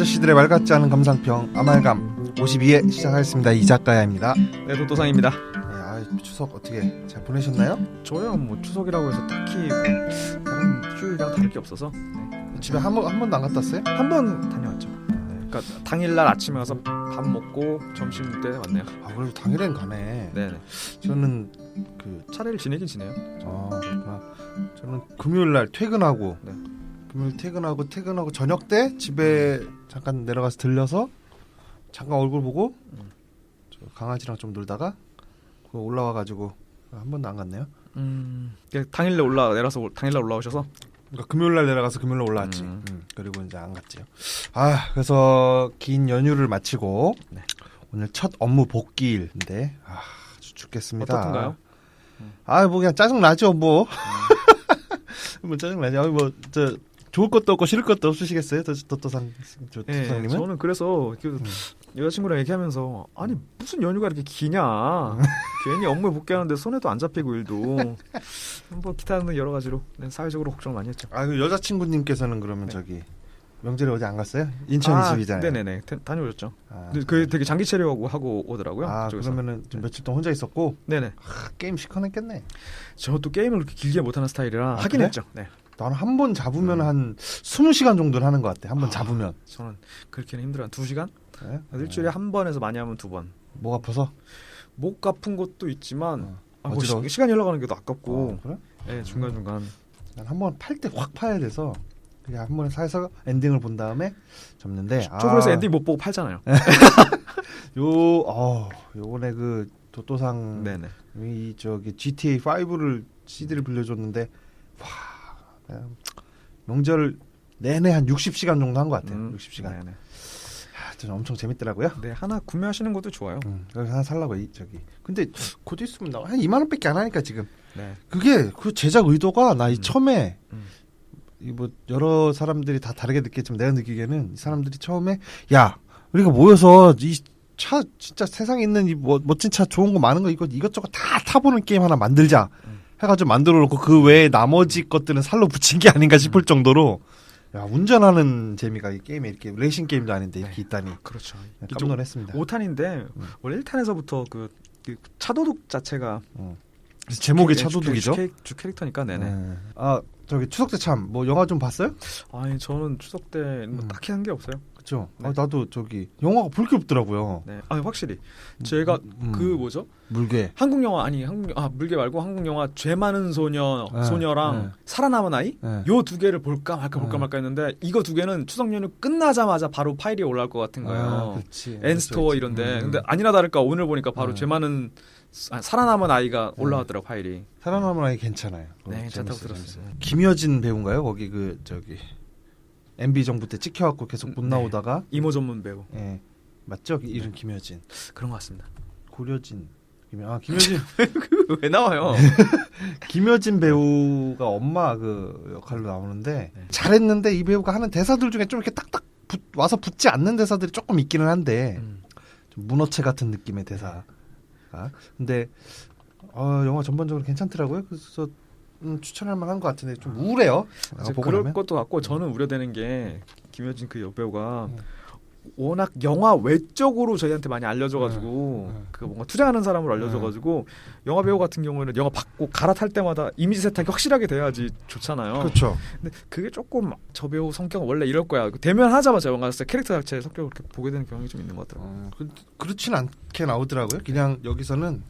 아저씨들의 말 같지 않은 감상평 아말감 52회 시작하겠습니다. 이작가야입니다. 네, 도토상입니다. 네, 추석 어떻게 잘 보내셨나요? 저야 뭐 추석이라고 해서 딱히 다른 휴일이랑 다를 게 없어서 네. 집에 한 번도 안 갔다 왔어요? 한 번 다녀왔죠. 네. 그러니까 당일날 아침에 와서 밥 먹고 점심 때 왔네요. 아, 그래도 당일엔 가네. 네네. 저는 차례를 지내긴 지내요. 그렇구나. 저는 금요일날 퇴근하고 네. 금요일 퇴근하고 저녁 때 집에 잠깐 내려가서 들려서 잠깐 얼굴 보고 저 강아지랑 좀 놀다가 올라와가지고 한 번도 안 갔네요. 당일날 내려서 당일날 올라오셔서 그러니까 금요일날 내려가서 금요일날 올라왔지. 그리고 이제 안 갔지요. 그래서 긴 연휴를 마치고 네. 오늘 첫 업무 복귀일인데 아주 죽겠습니다. 어떻던가요? 뭐 그냥 짜증 나죠 뭐. 뭐 짜증 나죠. 저 좋을 것도 없고 싫을 것도 없으시겠어요, 도토상님은? 네, 저는 그래서 여자친구랑 얘기하면서 아니 무슨 연휴가 이렇게 기냐. 괜히 업무에 복귀하는데 손에도 안 잡히고 일도 뭐 기타는 여러 가지로 사회적으로 걱정을 많이 했죠. 그 여자친구님께서는 그러면 네. 저기 명절에 어디 안 갔어요? 인천 집이잖아요. 네네네 다녀오셨죠. 근데 그 되게 장기 체류하고 오더라고요. 그쪽에서. 그러면은 좀 며칠 동안 혼자 있었고. 네네. 게임 시커냈겠네. 저도 게임을 그렇게 길게 못하는 스타일이라 하긴 그래? 했죠. 네. 나는 한 번 잡으면 한 20시간 정도는 하는 것 같아. 한 번 잡으면. 저는 그렇게는 힘들어요. 2시간? 네? 일주일에 한 번에서 많이 하면 2번. 목 아파서? 목 아픈 것도 있지만 어지러워? 시간 흘러가는 게 더 아깝고. 그래? 네, 중간중간. 난 한 번 팔 때 확 파야 돼서 그냥 한 번에 사서 엔딩을 본 다음에 접는데. 저 그래서 엔딩 못 보고 팔잖아요. 요번에 그 도토상 네네. 이 저기 GTA 5를 CD를 빌려줬는데 명절 내내 한 60시간 정도 한 것 같아요. 60시간. 네네. 저는 엄청 재밌더라고요. 네, 하나 구매하시는 것도 좋아요. 그래서 하나 살라고 저기. 근데 곧 있으면 나와. 한 2만 원밖에 안 하니까 지금. 네. 그게 그 제작 의도가 나 이 처음에 뭐 여러 사람들이 다 다르게 느끼겠지만 내가 느끼기에는 이 사람들이 처음에 야 우리가 모여서 이 차 진짜 세상에 있는 이 멋진 차 좋은 거 많은 거 이것저것 다 타보는 게임 하나 만들자 해가지고 만들어 놓고 그 외에 나머지 것들은 살로 붙인 게 아닌가 싶을 정도로 야 운전하는 재미가 이 게임에 이렇게 레이싱 게임도 아닌데 이렇게 있다니. 그렇죠. 깜짝 놀랐습니다. 5탄인데 원래 1탄에서부터 그 차도둑 자체가 제목이 차도둑이죠. 주 캐릭터니까 네네. 저기 추석 때 참 뭐 영화 좀 봤어요? 아니 저는 추석 때 뭐 딱히 한 게 없어요. 그렇죠. 네. 나도 저기 영화가 볼 게 없더라고요. 네. 확실히 제가 그 뭐죠? 물개. 한국 영화 물개 말고 한국 영화 죄 많은 소녀랑 살아남은 아이 요 두 개를 볼까 말까 했는데 이거 두 개는 추석 연휴 끝나자마자 바로 파일이 올라올 것 같은 거예요. 엔스토어 이런데 근데 아니나 다를까 오늘 보니까 바로 죄 많은 살아남은 아이가 올라왔더라고 파일이. 살아남은 아이 괜찮아요. 네, 괜찮다고 들었어요. 김여진 배우인가요? 거기 저기 MB 정부 때 찍혀갖고 계속 못 나오다가 이모 전문 배우. 네, 맞죠? 이름 김여진. 그런 것 같습니다. 고려진. 김여진. 왜 나와요? 김여진 배우가 엄마 그 역할로 나오는데 잘했는데 이 배우가 하는 대사들 중에 좀 이렇게 딱딱 와서 붙지 않는 대사들이 조금 있기는 한데 좀 문어체 같은 느낌의 대사가. 근데 영화 전반적으로 괜찮더라고요. 그래서 추천할 만한 것 같은데 좀 우울해요. 그럴 것도 같고 저는 우려되는 게 김여진 그 여배우가 워낙 영화 외적으로 저희한테 많이 알려져가지고 그 뭔가 투자하는 사람으로 알려져가지고 영화 배우 같은 경우에는 영화 받고 갈아탈 때마다 이미지 세탁이 확실하게 돼야지 좋잖아요. 그렇죠. 근데 그게 조금 저 배우 성격은 원래 이럴 거야. 대면하자마자 영화에서 캐릭터 자체의 성격을 그렇게 보게 되는 경향이 좀 있는 것 같더라고요. 그렇진 않게 나오더라고요. 그냥 여기서는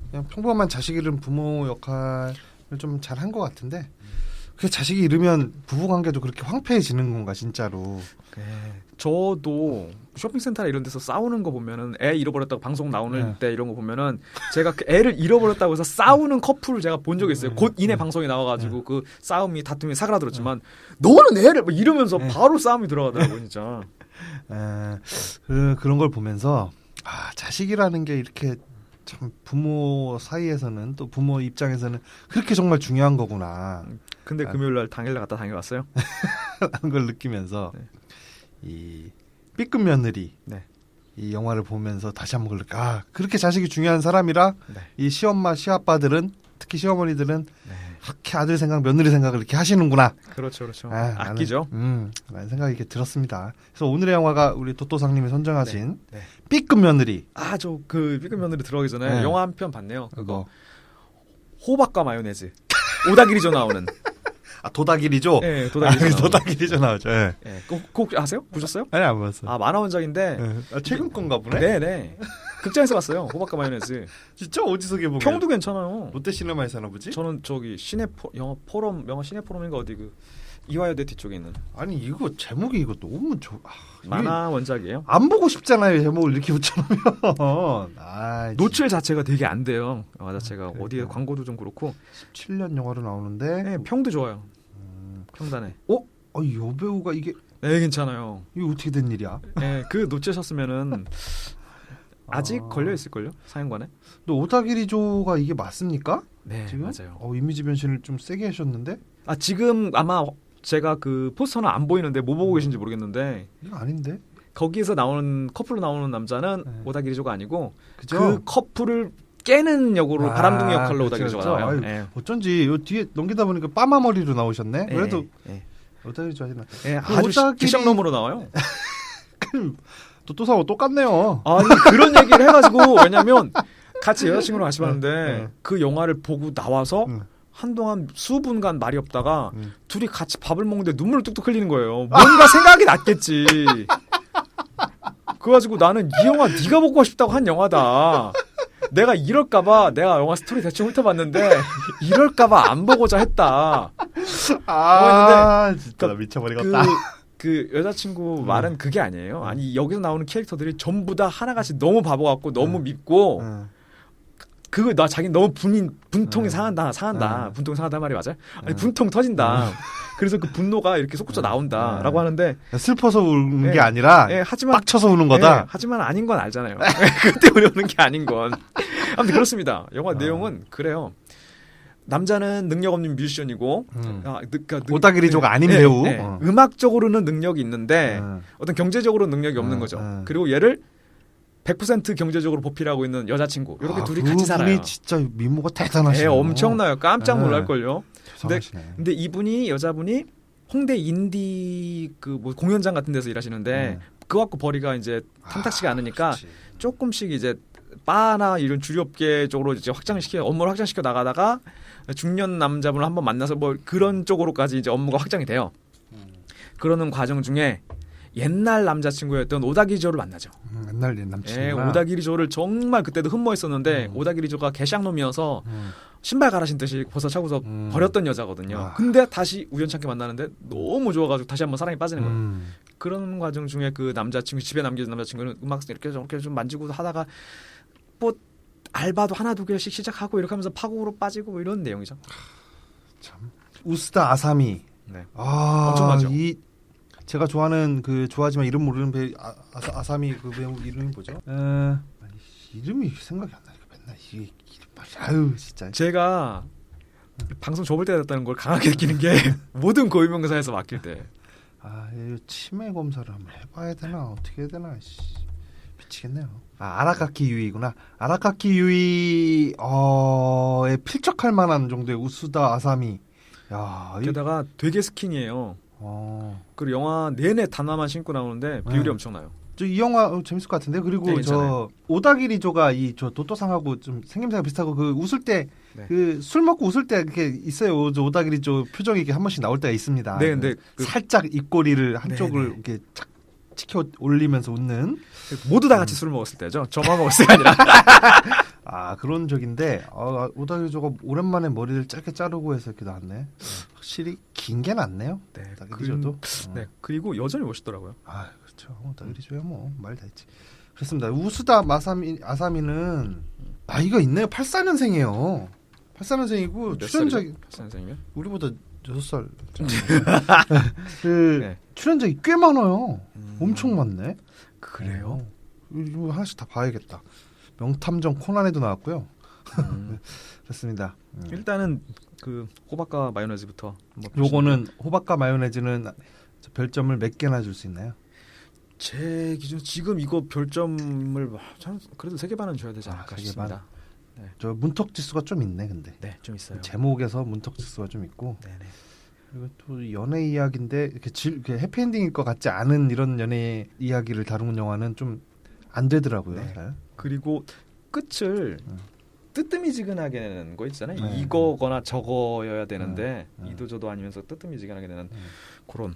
그냥 평범한 자식 잃은 부모 역할을 좀 잘한 것 같은데 그 자식이 잃으면 부부관계도 그렇게 황폐해지는 건가 진짜로. 저도 쇼핑센터나 이런 데서 싸우는 거 보면은 애 잃어버렸다고 방송 나오는 때 이런 거 보면은 제가 그 애를 잃어버렸다고 해서 싸우는 커플을 제가 본 적이 있어요. 곧 이내 방송에 나와가지고 그 다툼이 사그라들었지만 너는 애를 뭐 이러면서 바로 싸움이 들어가더라고요 진짜. 그런 걸 보면서 자식이라는 게 이렇게 참 부모 사이에서는 또 부모 입장에서는 그렇게 정말 중요한 거구나. 근데 금요일날 당일날 갔다 다녀왔어요. 라는 걸 느끼면서 이 B급 며느리 이 영화를 보면서 다시 한번 그렇게 자식이 중요한 사람이라 이 시엄마 시아빠들은 특히 시어머니들은 그렇게 아들 생각, 며느리 생각을 이렇게 하시는구나. 그렇죠. 아끼죠. 라는 생각이 이렇게 들었습니다. 그래서 오늘의 영화가 우리 도토상님이 선정하신 네. B급 며느리. 저 그 B급 며느리 들어가기 전에 영화 한 편 봤네요. 그거 호박과 마요네즈. 오다기리조 나오는. 도다기리죠? 네, 도다기리조 나오죠. 네. 네. 혹 아세요? 보셨어요? 아니, 안 봤어요. 만화 원작인데. 최근 건가 보네? 네. 극장에서 봤어요. 호박과 마요네즈. 진짜 어디서 개봉해? 평도 괜찮아요. 롯데시네마에서 하나 보지? 저는 저기 영화 시네포럼인가 어디 이화여대 뒤쪽에 있는. 아니 이거 제목이 이거 너무 만화 원작이에요. 안 보고 싶잖아요. 제목을 이렇게 붙여놓으면. 노출 자체가 되게 안 돼요. 영화 자체가 어디에 그러니까. 광고도 좀 그렇고. 17년 영화로 나오는데. 네, 평도 좋아요. 평단에. 이 여배우가 이게. 네, 괜찮아요. 이거 어떻게 된 일이야? 네, 그 놓치셨으면은 아직 걸려 있을걸요 사연관에. 또 오다기리조가 이게 맞습니까? 네, 지금? 맞아요. 이미지 변신을 좀 세게 하셨는데? 지금 아마 제가 그 포스터는 안 보이는데 뭐 보고 계신지 모르겠는데 이거 아닌데? 거기에서 나오는 커플로 나오는 남자는 오다기리조가 아니고 그죠? 그 커플을 깨는 역으로 바람둥이 역할로 오다기리조가 나와요. 네. 어쩐지 요 뒤에 넘기다 보니까 빠마머리로 나오셨네. 네. 그래도 네. 오다기리조 하시나? 네, 아주 기성놈으로 나와요. 도토사하고 똑같네요. 아니 그런 얘기를 해가지고 왜냐면 같이 여자친구랑 같이 봤는데 그 영화를 보고 나와서 한동안 수분간 말이 없다가 둘이 같이 밥을 먹는데 눈물을 뚝뚝 흘리는 거예요. 뭔가 생각이 났겠지. 그래가지고 나는 이 영화 네가 보고 싶다고 한 영화다. 내가 이럴까봐 내가 영화 스토리 대충 훑어봤는데 이럴까봐 안 보고자 했다. 진짜 미쳐버리겠다. 그 여자친구 말은 그게 아니에요. 아니 여기서 나오는 캐릭터들이 전부 다 하나같이 너무 바보 같고 너무 밉고 나 자기 너무 분통이 상한다. 분통이 상한다 말이 맞아요? 아니 분통 터진다. 그래서 그 분노가 이렇게 솟구쳐 나온다라고 하는데 슬퍼서 우는 게 아니라 하지만 빡쳐서 우는 거다. 하지만 아닌 건 알잖아요. 그 때문에 우는 게 아닌 건. 아무튼 그렇습니다. 영화 내용은 그래요. 남자는 능력 없는 뮤지션이고 오다기리조가 아닌 배우. 음악적으로는 능력이 있는데 어떤 경제적으로 능력이 없는 거죠. 그리고 얘를 100% 경제적으로 보필하고 있는 여자친구 이렇게 둘이 같이 살아요. 그분이 진짜 미모가 대단하시네요. 엄청나요. 깜짝 놀랄걸요. 죄송하시네. 근데 여자분이 홍대 인디 뭐 공연장 같은 데서 일하시는데 그거 갖고 벌이가 이제 탐탁치가 않으니까 조금씩 이제 바나 이런 주류업계 쪽으로 이제 업무를 확장시켜 나가다가 중년 남자분을 한번 만나서 뭐 그런 쪽으로까지 이제 업무가 확장이 돼요. 그러는 과정 중에 옛날 남자친구였던 오다기리조를 만나죠. 옛날 남친구. 오다기리조를 정말 그때도 흠모했었는데 오다기리조가 개샹놈이어서 신발 갈아 신듯이 벗어 차고서 버렸던 여자거든요. 근데 다시 우연찮게 만나는데 너무 좋아가지고 다시 한번 사랑에 빠지는 거예요. 그런 과정 중에 그 남자친구 집에 남겨진 남자친구는 음악 이렇게 저렇게 좀 만지고 하다가 뭐 알바도 하나 두 개씩 시작하고 이렇게 하면서 파국으로 빠지고 뭐 이런 내용이죠. 참 우스다 아사미. 네. 엄청나죠. 제가 좋아하는 좋아하지만 이름 모르는 배우 아사미 그 배우 이름이 뭐죠? 이름이 생각이 안 나니까 맨날 이게 이름 진짜. 제가 방송 접을 때 됐다는 걸 강하게 느끼는 게 모든 고유명사에서 맡길 때. 치매 검사를 한번 해봐야 되나 어떻게 해야 되나 미치겠네요. 아라카키 유이구나. 아라카키 유이에 필적할 만한 정도의 우스다 아사미. 게다가 되게 스키니해요. 그리고 영화 내내 단화만 신고 나오는데 비율이 엄청나요. 이 영화 재밌을 것 같은데. 그리고 오다기리조가 저 도토상하고 좀 생김새가 비슷하고 그 웃을 때 그 술 먹고 웃을 때 이렇게 있어요. 오다기리조 표정이 이렇게 한 번씩 나올 때가 있습니다. 네, 근데 살짝 입꼬리를 한쪽을 이렇게 착 치켜 올리면서 웃는. 모두 다 같이 술을 먹었을 때죠. 저만 먹었을 때 아니라. 그런 적인데 오다기리조가 오랜만에 머리를 짧게 자르고 해서 이렇게 나왔네. 확실히 긴 게 낫네요. 네, 오다기리조도. 네, 그리고 여전히 멋있더라고요. 그렇죠. 오다기리조야 뭐 말 다 했지. 그렇습니다. 우스다 아사미는 나이가 있네요. 84년생이에요. 84년생이고 출연작이 84년생이면 우리보다 6살. 출연작이 꽤 많아요. 엄청 많네. 그래요? 이거 하나씩 다 봐야겠다. 명탐정 코난에도 나왔고요. 그렇습니다. 일단은 그 호박과 마요네즈부터. 요거는 호박과 마요네즈는 별점을 몇 개나 줄 수 있나요? 제 기준 지금 이거 별점을 그래도 3개 반은 줘야 되지 않을까 싶습니다. 네. 저 문턱지수가 좀 있네 근데. 네, 좀 있어요. 제목에서 문턱지수가 좀 있고. 네네. 그리고 또 연애 이야기인데 이렇게 해피엔딩일 것 같지 않은 이런 연애 이야기를 다루는 영화는 좀 안 되더라고요. 네. 잘. 그리고 끝을 뜨뜨미지근하게 내는 거 있잖아요. 네. 이거거나 저거여야 되는데 네. 이도저도 아니면서 뜨뜨미지근하게 되는 그런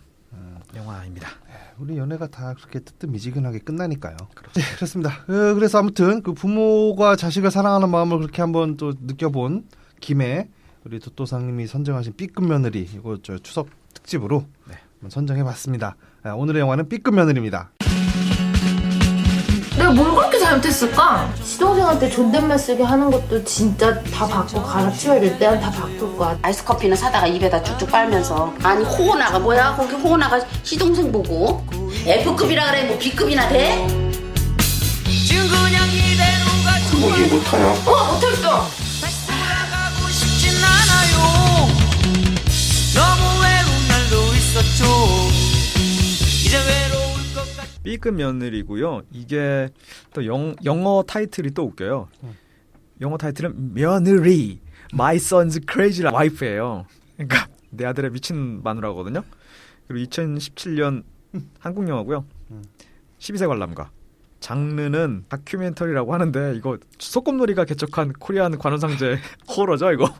영화입니다. 우리 연애가 다 그렇게 뜨뜻미지근하게 끝나니까요. 그렇죠. 네, 그렇습니다. 그래서 아무튼 그 부모가 자식을 사랑하는 마음을 그렇게 한번 또 느껴본 김에 우리 도토상님이 선정하신 B급 며느리 이거 저 추석 특집으로 네. 한번 선정해봤습니다. 오늘의 영화는 B급 며느리입니다. 내가 뭘 그렇게 잘못했을까? 시동생한테 존댓말 쓰게 하는 것도 진짜 다 바꿔 갈아치워야 될 때는 다 바꿀 거야. 아이스커피는 사다가 입에다 쭉쭉 빨면서 아니 호호나가 뭐야? 거기 호호나가 시동생 보고 F급이라 그래 뭐 B급이나 돼? 지금 그냥 이대로가 좋아 이해 못하냐? 못했어. 돌아가고 싶진 않아요 너무 외로운 날도 있었죠 이제 외로울 것 같아 B급 며느리고요. 이게 또 영어 타이틀이 또 웃겨요. 영어 타이틀은 며느리 My Son's Crazy Wife예요. 그러니까 내 아들의 미친 마누라거든요. 그리고 2017년 한국 영화고요. 12세 관람가. 장르는 다큐멘터리라고 하는데 이거 소꿉놀이가 개척한 코리안 관혼상제 호러죠 이거.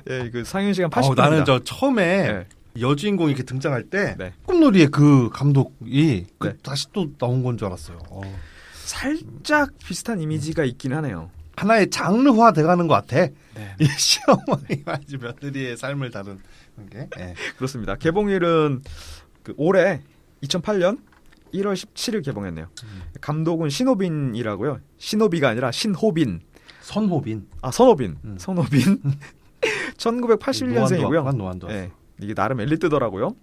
예, 이거 상영 시간 80분입니다. 나는 저 처음에 네. 여주인공이 이렇게 등장할 때 네. 꿈놀이의 그 감독이 네. 다시 또 나온 건 줄 알았어요. 살짝 비슷한 이미지가 있긴 하네요. 하나의 장르화 돼가는 것 같아. 네. 이 시어머니와 며느리의 삶을 다룬 게. 네. 그렇습니다. 개봉일은 그 올해 2008년 1월 17일 개봉했네요. 감독은 신호빈이라고요. 신호비가 아니라 신호빈. 선호빈. 선호빈. 선호빈. 1981년생이고요. 노안도. 네. 이게 나름 엘리트더라고요.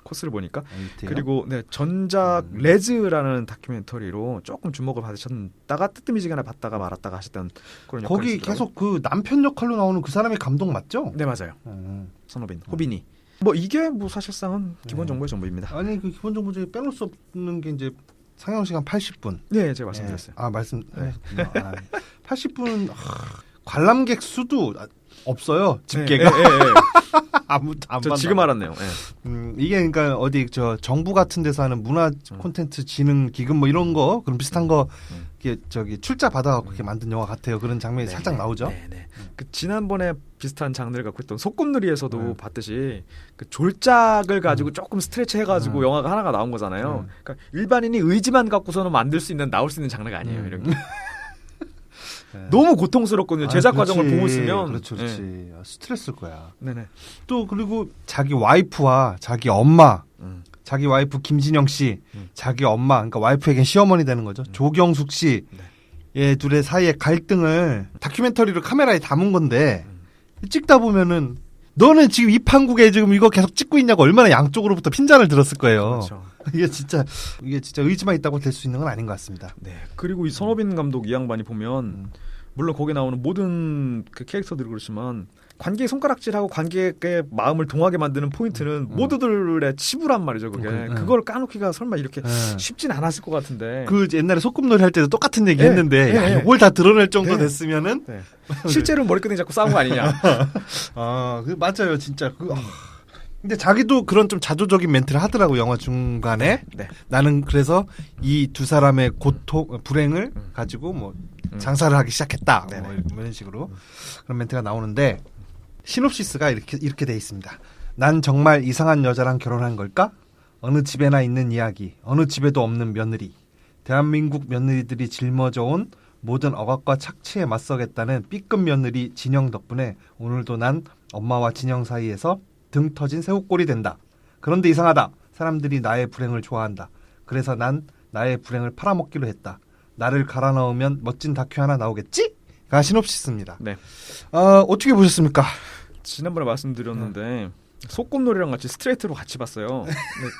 코스를 보니까. 엘리트요? 그리고 네, 전작 레즈라는 다큐멘터리로 조금 주목을 받으셨다가 뜨뜨미지근하게 봤다가 말았다가 하셨던 그런 역할이 거기 있더라고요. 계속 그 남편 역할로 나오는 그 사람이 감독 맞죠? 네, 맞아요. 선호빈. 호빈이. 뭐 이게 뭐 사실상은 기본 정보의 전부입니다. 아니 그 기본 정보 중에 빼놓을 수 없는 게 이제 상영 시간 80분. 네, 제가 말씀드렸어요. 네. 80분 관람객 수도 없어요. 집계가. 네, 네, 네, 네. 아무도 안 저 봤나. 지금 알았네요. 네. 이게 그러니까 어디 저 정부 같은 데서 하는 문화 콘텐츠 진흥 기금 뭐 이런 거 그런 비슷한 거 이게 저기 출자 받아갖고 이렇게 만든 영화 같아요. 그런 장면이 살짝 나오죠. 네, 네. 그 지난번에 비슷한 장르를 갖고 있던 소꿉놀이에서도 봤듯이 그 졸작을 가지고 조금 스트레치 해가지고 영화가 하나가 나온 거잖아요. 그러니까 일반인이 의지만 갖고서는 만들 수 있는 나올 수 있는 장르가 아니에요. 이런 게. 네. 너무 고통스럽거든요. 제작 그렇지. 과정을 보고 있으면. 그렇지. 네. 스트레스일 거야. 네네. 또 그리고 자기 와이프와 자기 엄마, 자기 와이프 김진영 씨, 자기 엄마, 그러니까 와이프에겐 시어머니 되는 거죠. 조경숙 씨, 얘 둘의 사이의 갈등을 다큐멘터리로 카메라에 담은 건데 찍다 보면은 너는 지금 이 판국에 지금 이거 계속 찍고 있냐고 얼마나 양쪽으로부터 핀잔을 들었을 거예요. 그렇죠. 이게 진짜 의지만 있다고 될 수 있는 건 아닌 것 같습니다. 네. 그리고 이 선호빈 감독 이 양반이 보면 물론 거기 나오는 모든 그 캐릭터들이 그렇지만 관객의 손가락질하고 관객의 마음을 동하게 만드는 포인트는 모두들의 치부란 말이죠. 그게 그걸 까놓기가 설마 이렇게 쉽진 않았을 것 같은데. 그 옛날에 소꿉놀이 할 때도 똑같은 얘기 네. 했는데 네. 야, 이걸 다 드러낼 정도 네. 됐으면은 네. 실제로 머리끄댕이 잡고 싸운 거 아니냐. 그 맞아요, 진짜. 근데 자기도 그런 좀 자조적인 멘트를 하더라고 영화 중간에. 네. 나는 그래서 이 두 사람의 고통, 불행을 가지고 뭐 장사를 하기 시작했다. 뭐 이런 식으로 그런 멘트가 나오는데 시놉시스가 이렇게 돼 있습니다. 난 정말 이상한 여자랑 결혼한 걸까? 어느 집에나 있는 이야기, 어느 집에도 없는 며느리. 대한민국 며느리들이 짊어져온 모든 억압과 착취에 맞서겠다는 B급 며느리 진영 덕분에 오늘도 난 엄마와 진영 사이에서 등 터진 새우꼴이 된다. 그런데 이상하다. 사람들이 나의 불행을 좋아한다. 그래서 난 나의 불행을 팔아먹기로 했다. 나를 갈아 넣으면 멋진 다큐 하나 나오겠지? 가 시놉시스입니다. 네. 어떻게 보셨습니까? 지난번에 말씀드렸는데 소꿉놀이랑 같이 스트레이트로 같이 봤어요. 네,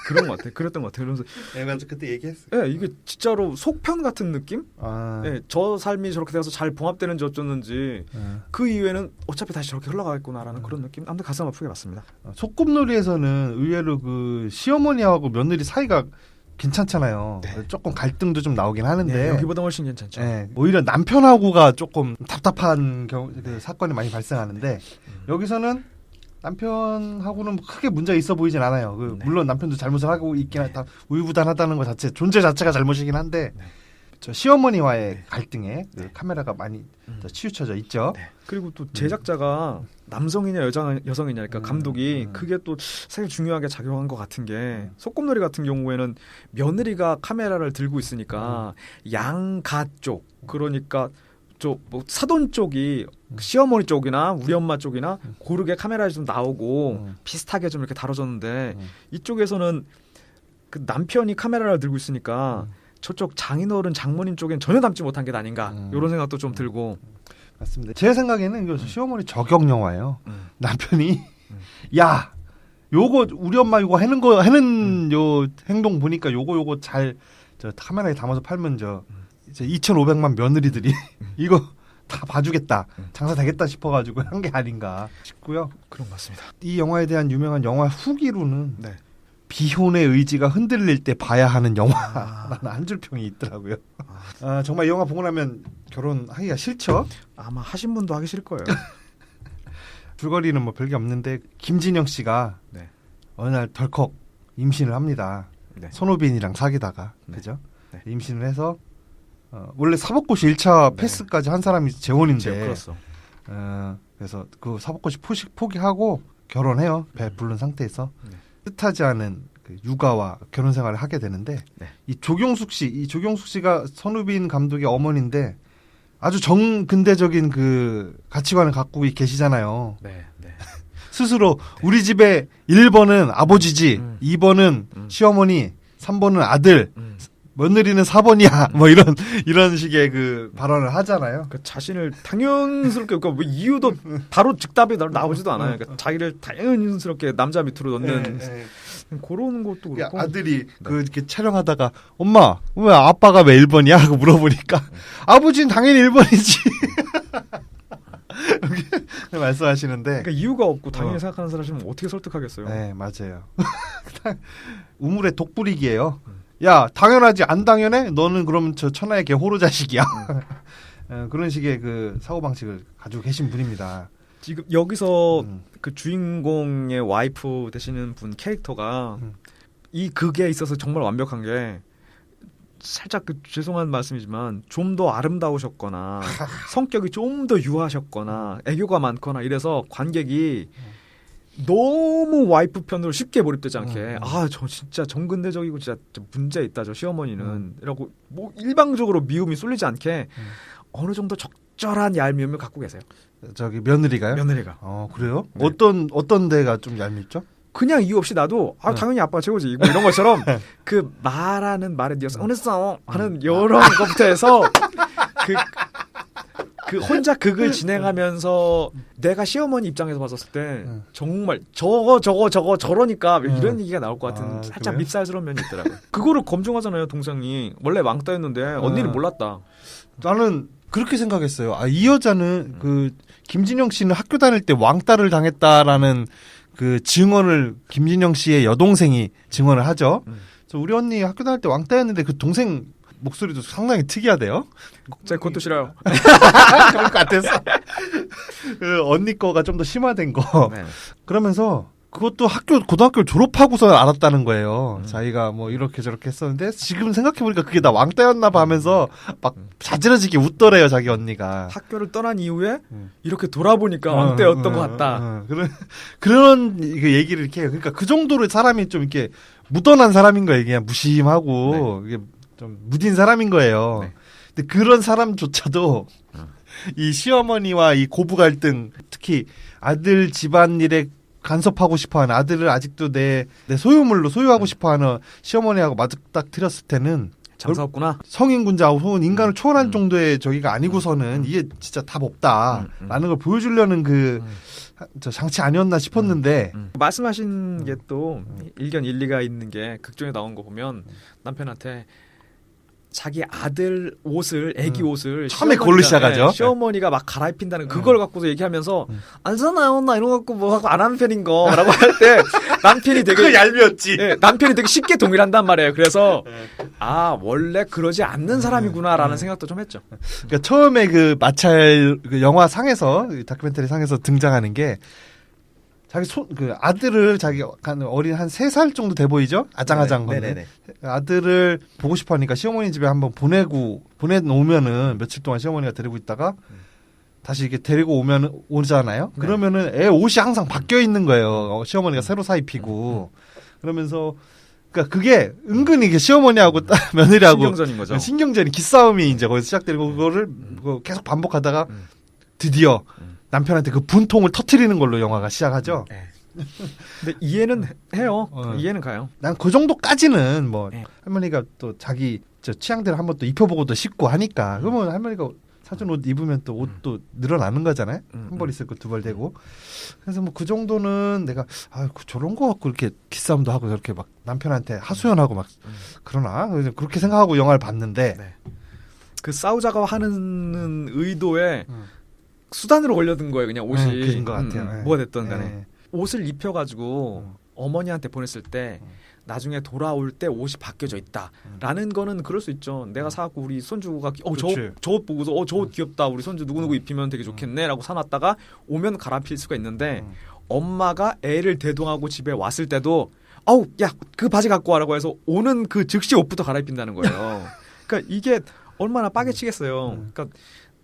그런 것 같아요. 그랬던 것 같아요. 그러면서 맞아 그때 얘기했어. 네, 이게 진짜로 속편 같은 느낌? 아, 네, 저 삶이 저렇게 돼서 잘 봉합되는지 어쩌는지 그 이후에는 어차피 다시 저렇게 흘러가겠구나라는 그런 느낌. 아무튼 가슴 아프게 봤습니다. 소꿉놀이에서는 의외로 그 시어머니하고 며느리 사이가 괜찮잖아요. 조금 갈등도 좀 나오긴 하는데 네, 여기보다 훨씬 괜찮죠. 네, 오히려 남편하고가 조금 답답한 그 사건이 많이 발생하는데 여기서는 남편하고는 크게 문제가 있어 보이진 않아요. 물론 남편도 잘못을 하고 있긴 다 우유부단하다는 것 자체 존재 자체가 잘못이긴 한데 저 시어머니와의 갈등에 그 카메라가 많이 치우쳐져 있죠. 그리고 또 제작자가 남성이냐 여성이냐 그러니까 감독이 그게 또 사실 중요하게 작용한 것 같은 게 소꿉놀이 같은 경우에는 며느리가 카메라를 들고 있으니까 양가 쪽 그러니까 뭐 사돈 쪽이 시어머니 쪽이나 우리 엄마 쪽이나 고르게 카메라에 좀 나오고 비슷하게 좀 이렇게 다뤄졌는데 이쪽에서는 그 남편이 카메라를 들고 있으니까 저쪽 장인어른 장모님 쪽엔 전혀 담지 못한 게 아닌가 이런 생각도 좀 들고. 맞습니다. 제 생각에는 이거 시어머니 저격 영화예요. 남편이 야 요거 우리 엄마 이거 하는 요 행동 보니까 요거 잘 저 카메라에 담아서 팔면 저 이제 2,500만 며느리들이 이거 다 봐주겠다 장사 되겠다 싶어가지고 한 게 아닌가 싶고요. 그런 것 같습니다. 이 영화에 대한 유명한 영화 후기로는 비혼의 의지가 흔들릴 때 봐야 하는 영화라는 한 줄 평이 있더라고요. 정말 이 영화 보고 나면 결혼하기가 싫죠? 아마 하신 분도 하기 싫을 거예요. 줄거리는 뭐 별게 없는데 김진영 씨가 어느 날 덜컥 임신을 합니다. 손호빈이랑 사귀다가 그죠? 임신을 해서 원래 사법고시 1차 패스까지 한 사람이 재혼인데 그래서 그 사법고시 포기하고 결혼해요. 배 부른 상태에서 뜻하지 않은 그 육아와 결혼 생활을 하게 되는데 이 조경숙 씨가 선우빈 감독의 어머니인데 아주 정근대적인 그 가치관을 갖고 계시잖아요. 스스로 우리 집에 1번은 아버지지, 2번은 시어머니, 3번은 아들, 며느리는 4번이야. 뭐 이런 식의 그 발언을 하잖아요. 그 자신을 당연스럽게 그러니까 뭐 이유도 바로 즉답이 나오지도 않아요. 그러니까 자기를 당연스럽게 남자 밑으로 넣는 그런 것도 그렇고. 아들이 이렇게 촬영하다가 엄마 왜 아빠가 왜 1번이야 하고 물어보니까 아버지는 당연히 1번이지. 이렇게 말씀하시는데 그러니까 이유가 없고 당연히 생각하는 사람이면 어떻게 설득하겠어요. 네 맞아요. 우물의 독불이기예요. 야 당연하지 안 당연해? 너는 그럼 저 천하의 개 호로 자식이야. 그런 식의 그 사고방식을 가지고 계신 분입니다. 지금 여기서 그 주인공의 와이프 되시는 분 캐릭터가 이 극에 있어서 정말 완벽한 게 살짝 그 죄송한 말씀이지만 좀 더 아름다우셨거나 성격이 좀 더 유하셨거나 애교가 많거나 이래서 관객이 너무 와이프 편으로 쉽게 몰입되지 않게 저 진짜 정근대적이고 진짜 문제 있다 저 시어머니는 이라고 뭐 일방적으로 미움이 쏠리지 않게 어느 정도 적절한 얄미움을 갖고 계세요. 저기 며느리가요? 며느리가. 그래요? 네. 어떤 데가 좀 얄밉죠? 그냥 이유 없이 나도 당연히 아빠가 최고지 뭐 이런 것처럼 그 말하는 말에 뉘어서 어느 싸워 하는 이런 것부터 해서 그 혼자 극을 진행하면서 내가 시어머니 입장에서 봤었을 때 정말 저러니까 이런 얘기가 나올 것 같은 살짝 그래요? 밉살스러운 면이 있더라고요. 그거를 검증하잖아요. 동생이 원래 왕따였는데 언니는 몰랐다. 나는 그렇게 생각했어요. 이 여자는 그 김진영 씨는 학교 다닐 때 왕따를 당했다라는 그 증언을 김진영 씨의 여동생이 증언을 하죠. 그래서 우리 언니 학교 다닐 때 왕따였는데 그 동생 목소리도 상당히 특이하대요. 제가 그것도 싫어요. 그럴 것 같았어. 그 언니 거가 좀 더 심화된 거. 그러면서 그것도 고등학교를 졸업하고서 알았다는 거예요. 자기가 뭐 이렇게 저렇게 했었는데 지금 생각해보니까 그게 다 왕따였나 봐 하면서 막 자지러지게 웃더래요, 자기 언니가. 학교를 떠난 이후에 이렇게 돌아보니까 왕따였던 것 같다. 그런 그 얘기를 이렇게 해요. 그러니까 그 정도로 사람이 좀 이렇게 묻어난 사람인 거예요. 그냥 무심하고 이게 좀 무딘 사람인 거예요. 근데 그런 사람조차도 이 시어머니와 이 고부 갈등, 특히 아들 집안일에 간섭하고 싶어하는 아들을 아직도 내 소유물로 소유하고 싶어하는 시어머니하고 맞닥뜨렸을 때는 장사 없구나. 성인군자 혹은 인간을 초월한 정도의 저기가 아니고서는 이게 진짜 답 없다라는 걸 보여주려는 저 장치 아니었나 싶었는데 말씀하신 게 또 일견 일리가 있는 게 극중에 나온 거 보면 남편한테 자기 아들 옷을 애기 옷을 처음에 그걸로 시작하죠. 시어머니가 막 갈아입힌다는 그걸 갖고서 얘기하면서 알잖아요 나 이런 거 갖고 뭐 하고 안 하는 편인 거라고 할 때 남편이 되게 그 얄미웠지. 예, 남편이 되게 쉽게 동의한단 말이에요. 그래서 아 원래 그러지 않는 사람이구나라는 생각도 좀 했죠. 그러니까 처음에 그 마찰 그 영화 상에서 다큐멘터리 상에서 등장하는 게 자기 그 아들을 자기 어린 한 3살 정도 돼 보이죠? 아장아장 건데 네네네. 아들을 보고 싶어 하니까 시어머니 집에 한번 보내놓으면은 며칠 동안 시어머니가 데리고 있다가 다시 이렇게 데리고 오잖아요. 네. 그러면은 애 옷이 항상 바뀌어 있는 거예요. 시어머니가 새로 사 입히고 그러면서 그러니까 그게 은근히 이게 시어머니하고 며느리하고 신경전인 거죠. 신경전이 기싸움이 이제 거기서 시작되고 그거를 계속 반복하다가 드디어 남편한테 그 분통을 터트리는 걸로 영화가 시작하죠. 네. 근데 이해는 해요. 이해는 가요. 난 그 정도까지는 뭐 네. 할머니가 또 자기 저 취향대로 한번 또 입혀보고도 싶고 하니까 그러면 할머니가 사준 옷 입으면 또 옷도 늘어나는 거잖아요. 한 벌 있을 거 2벌 되고. 그래서 뭐 그 정도는 내가 저런 거 갖고 이렇게 기싸움도 하고 저렇게 막 남편한테 하소연하고 막 그러나 그렇게 생각하고 영화를 봤는데 네. 그 싸우자고 하는 의도에 수단으로 걸려든 거예요. 그냥 옷이. 그런 것 같아요. 네. 뭐가 됐든 간에. 네. 옷을 입혀가지고 어머니한테 보냈을 때 나중에 돌아올 때 옷이 바뀌어져 있다라는 거는 그럴 수 있죠. 내가 사갖고 우리 손주가 저 옷 보고서 저 옷 귀엽다. 우리 손주 누구누구 입히면 되게 좋겠네라고 사놨다가 오면 갈아입힐 수가 있는데 엄마가 애를 대동하고 집에 왔을 때도 아우 야 그 바지 갖고 와라고 해서 오는 그 즉시 옷부터 갈아입힌다는 거예요. 그러니까 이게 얼마나 빠개치겠어요. 그러니까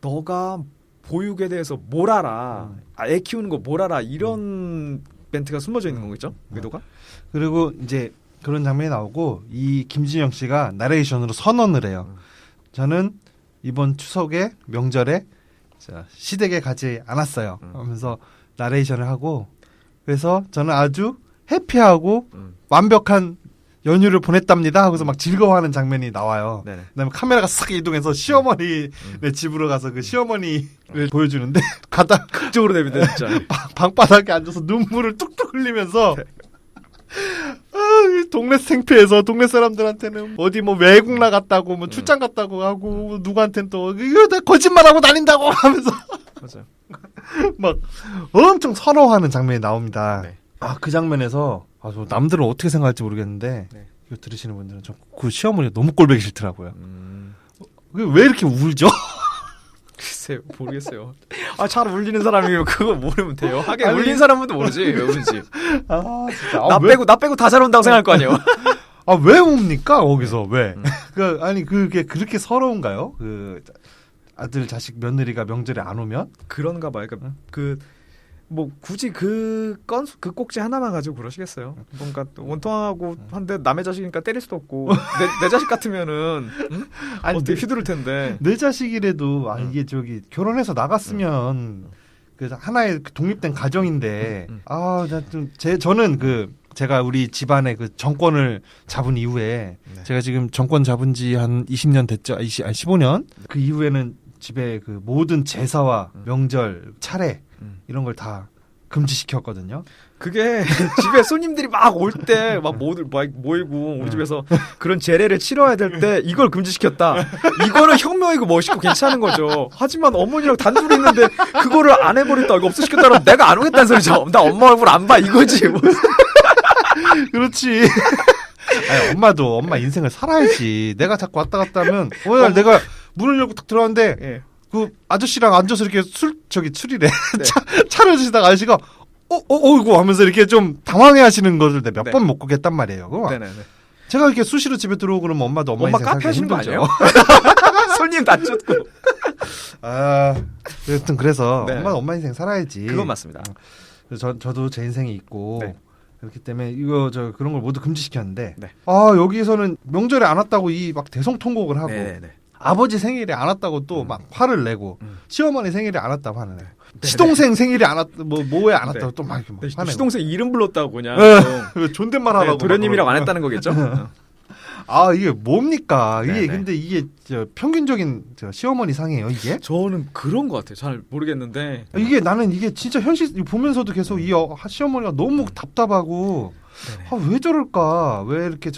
너가 보육에 대해서 뭘 알아. 애 키우는 거 뭘 알아. 이런 멘트가 숨어져 있는 거겠죠? 의도가? 그리고 이제 그런 장면이 나오고 이 김진영 씨가 나레이션으로 선언을 해요. 저는 이번 추석에 명절에 시댁에 가지 않았어요. 하면서 나레이션을 하고 그래서 저는 아주 해피하고 완벽한 연휴를 보냈답니다 하고서 막 즐거워하는 장면이 나와요. 네네. 그다음에 카메라가 싹 이동해서 시어머니네 집으로 가서 그 시어머니를 보여주는데 가다 극적으로 내비대 진짜. 방바닥에 앉아서 눈물을 뚝뚝 흘리면서 네. 동네 생피해서 동네 사람들한테는 어디 뭐 외국 나갔다고 뭐 출장 갔다고 하고 누구한테는 또 이거 다 거짓말하고 다닌다고 하면서 맞아요. 막 엄청 서러워하는 장면이 나옵니다. 네. 그 장면에서 저 남들은 어떻게 생각할지 모르겠는데 네. 이거 들으시는 분들은 그 시어머니가 너무 꼴보기 싫더라고요. 왜 이렇게 울죠? 글쎄요, 모르겠어요. 잘 울리는 사람이면 그거 모르면 돼요. 하긴 울린 사람은 모르지 왜 우는지. 진짜. 나 빼고 다 잘 온다고 생각할 거 아니에요. 왜 웁니까 거기서 왜? 그게 그렇게 서러운가요? 그 아들 자식 며느리가 명절에 안 오면 그런가 봐요. 그러니까 뭐 굳이 그 꼭지 하나만 가지고 그러시겠어요. 뭔가 원통하고 한데 남의 자식이니까 때릴 수도 없고 내 자식 같으면은 어떻게 휘두를 텐데. 내 자식이라도 이게 결혼해서 나갔으면 그 하나의 독립된 가정인데 저는 제가 우리 집안의 그 정권을 잡은 이후에 제가 지금 정권 잡은 지 한 20년 됐죠. 15년. 그 이후에는 집에 그 모든 제사와 명절, 차례 이런 걸 다 금지시켰거든요. 그게 집에 손님들이 막 올 때 막 모이고 우리 집에서 그런 제례를 치러야 될 때 이걸 금지시켰다. 이거는 혁명이고 멋있고 괜찮은 거죠. 하지만 어머니랑 단둘이 있는데 그거를 안 해버렸다. 이거 없애시켰다면 내가 안 오겠다는 소리죠. 나 엄마 얼굴 안 봐 이거지. 뭐. 그렇지. 엄마 인생을 살아야지. 내가 자꾸 왔다 갔다 하면 어느 날 내가 문을 열고 딱 들어왔는데 예. 그 아저씨랑 앉아서 이렇게 술이래. 네. 차려주시다가 아저씨가 어이구 하면서 이렇게 좀 당황해 하시는 것을 몇 번 못 보겠단 말이에요. 네네네. 제가 이렇게 수시로 집에 들어오고 그러면 엄마도 엄마 인생 카페 하시는 거 힘들죠. 아니에요? 손님 다 쫓고. 여튼 그래서 네. 엄마 인생 살아야지. 그건 맞습니다. 그래서 저도 제 인생이 있고 네. 그렇기 때문에 그런 걸 모두 금지시켰는데 네. 여기서는 명절에 안 왔다고 막 대성통곡을 하고 네네. 아버지 생일에 안 왔다고 또 막 화를 내고 시어머니 생일에 안 왔다고 화를 내고 네. 시동생 생일에 안 왔 뭐에 안 왔다고 또 막 화내고 시동생 이름 불렀다고 그냥 존댓말 하라고 도련님이라고 안 했다는 거겠죠? 이게 뭡니까? 네네. 근데 이게 평균적인 시어머니 상이에요, 이게? 저는 그런 것 같아요. 잘 모르겠는데 나는 이게 진짜 현실 보면서도 계속 이 시어머니가 너무 답답하고 왜 저럴까? 왜 이렇게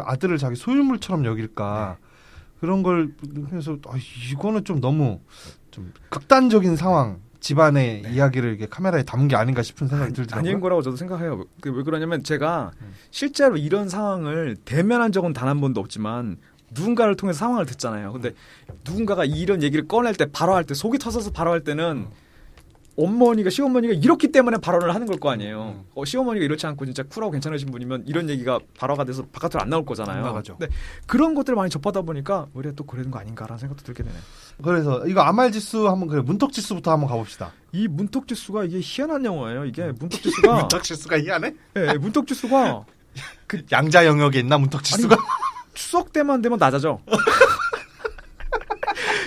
아들을 자기 소유물처럼 여길까? 그런 걸 그래서 이거는 좀 너무 좀 극단적인 상황 집안의 이야기를 이렇게 카메라에 담은 게 아닌가 싶은 생각이 들더라고요. 아닌 거라고 저도 생각해요. 왜 그러냐면 제가 실제로 이런 상황을 대면한 적은 단 한 번도 없지만 누군가를 통해서 상황을 듣잖아요. 근데 누군가가 이런 얘기를 꺼낼 때 바로 할 때 속이 터져서 바로 할 때는 어머니가 시어머니가 이렇기 때문에 발언을 하는 걸 거 아니에요. 시어머니가 이렇지 않고 진짜 쿨하고 괜찮으신 분이면 이런 얘기가 발화가 돼서 바깥으로 안 나올 거잖아요. 안 나가죠. 근데 그런 것들을 많이 접하다 보니까 우리가 또 그러는 거 아닌가라는 생각도 들게 되네. 그래서 이거 아말지수 한번 그래 문턱지수부터 한번 가봅시다. 이 문턱지수가 이게 희한한 영화예요. 이게 문턱지수가 문턱지수가 희한해? 네, 문턱지수가 그 양자 영역에 있나 문턱지수가? 추석 때만 되면 낮아져.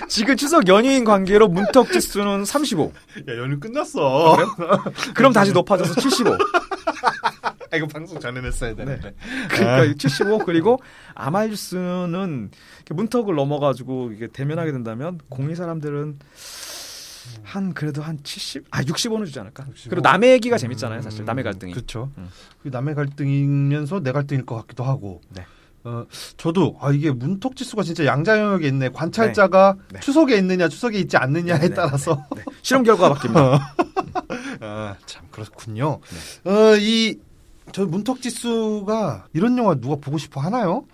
지금 추석 연휴인 관계로 문턱지수는 35. 야 연휴 끝났어. 그럼 다시 높아져서 75. 이거 방송 전에 냈어야 되는데. 그러니까 75 그리고 아말지수는 문턱을 넘어가지고 이게 대면하게 된다면 공이 사람들은 그래도 한 70, 65는 주지 않을까. 65? 그리고 남의 얘기가 재밌잖아요, 사실 남의 갈등이. 그렇죠. 그 남의 갈등이면서 내 갈등일 것 같기도 하고. 네. 저도 이게 문턱지수가 진짜 양자 영역에 있네. 관찰자가 네. 추석에 있느냐, 추석에 있지 않느냐에 따라서 네. 실험 결과가 바뀝니다. 참 그렇군요. 네. 저 문턱지수가 이런 영화 누가 보고 싶어 하나요?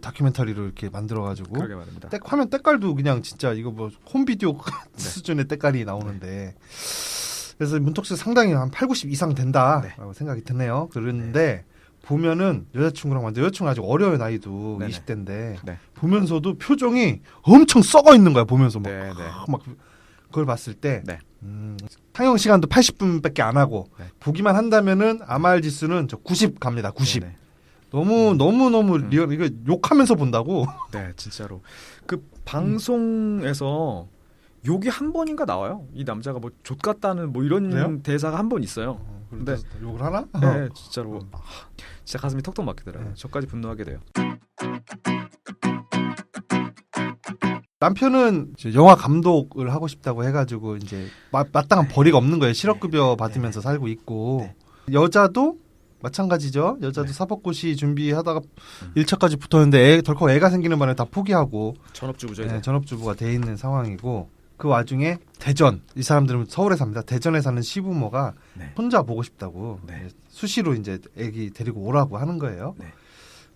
다큐멘터리로 이렇게 만들어가지고. 그러게 말입니다. 화면 때깔도 그냥 진짜 이거 뭐 홈비디오 수준의 때깔이 나오는데. 그래서 문턱지수 상당히 한 8, 90 이상 된다라고 생각이 드네요. 그런데 보면은 여자친구랑 완전 여자친구 아직 어려요 나이도. 네네. 20대인데 네. 보면서도 표정이 엄청 썩어 있는 거야. 보면서 막 그걸 봤을 때 네. 상영 시간도 80분밖에 안 하고 네. 보기만 한다면은 아말 지수는 저 90 갑니다. 90. 네네. 너무 리얼. 이거 욕하면서 본다고. 네, 진짜로. 그 방송에서 욕이 한 번인가 나와요. 이 남자가 뭐 좆같다는 뭐 이런 그래요? 대사가 한 번 있어요. 근데 욕을 하나? 네, 진짜로. 진짜 가슴이 턱턱 막히더라고요. 네. 저까지 분노하게 돼요. 남편은 이제 영화 감독을 하고 싶다고 해가지고 이제 마땅한 벌이가 없는 거예요. 실업급여 받으면서 살고 있고. 여자도 마찬가지죠. 여자도 사법고시 준비하다가 1차까지 붙었는데 덜컥 애가 생기는 바람에 다 포기하고 전업주부죠. 네, 전업주부가 돼 있는 상황이고, 그 와중에 대전, 이 사람들은 서울에 삽니다. 대전에 사는 시부모가 네. 혼자 보고 싶다고 네. 수시로 이제 애기 데리고 오라고 하는 거예요. 네.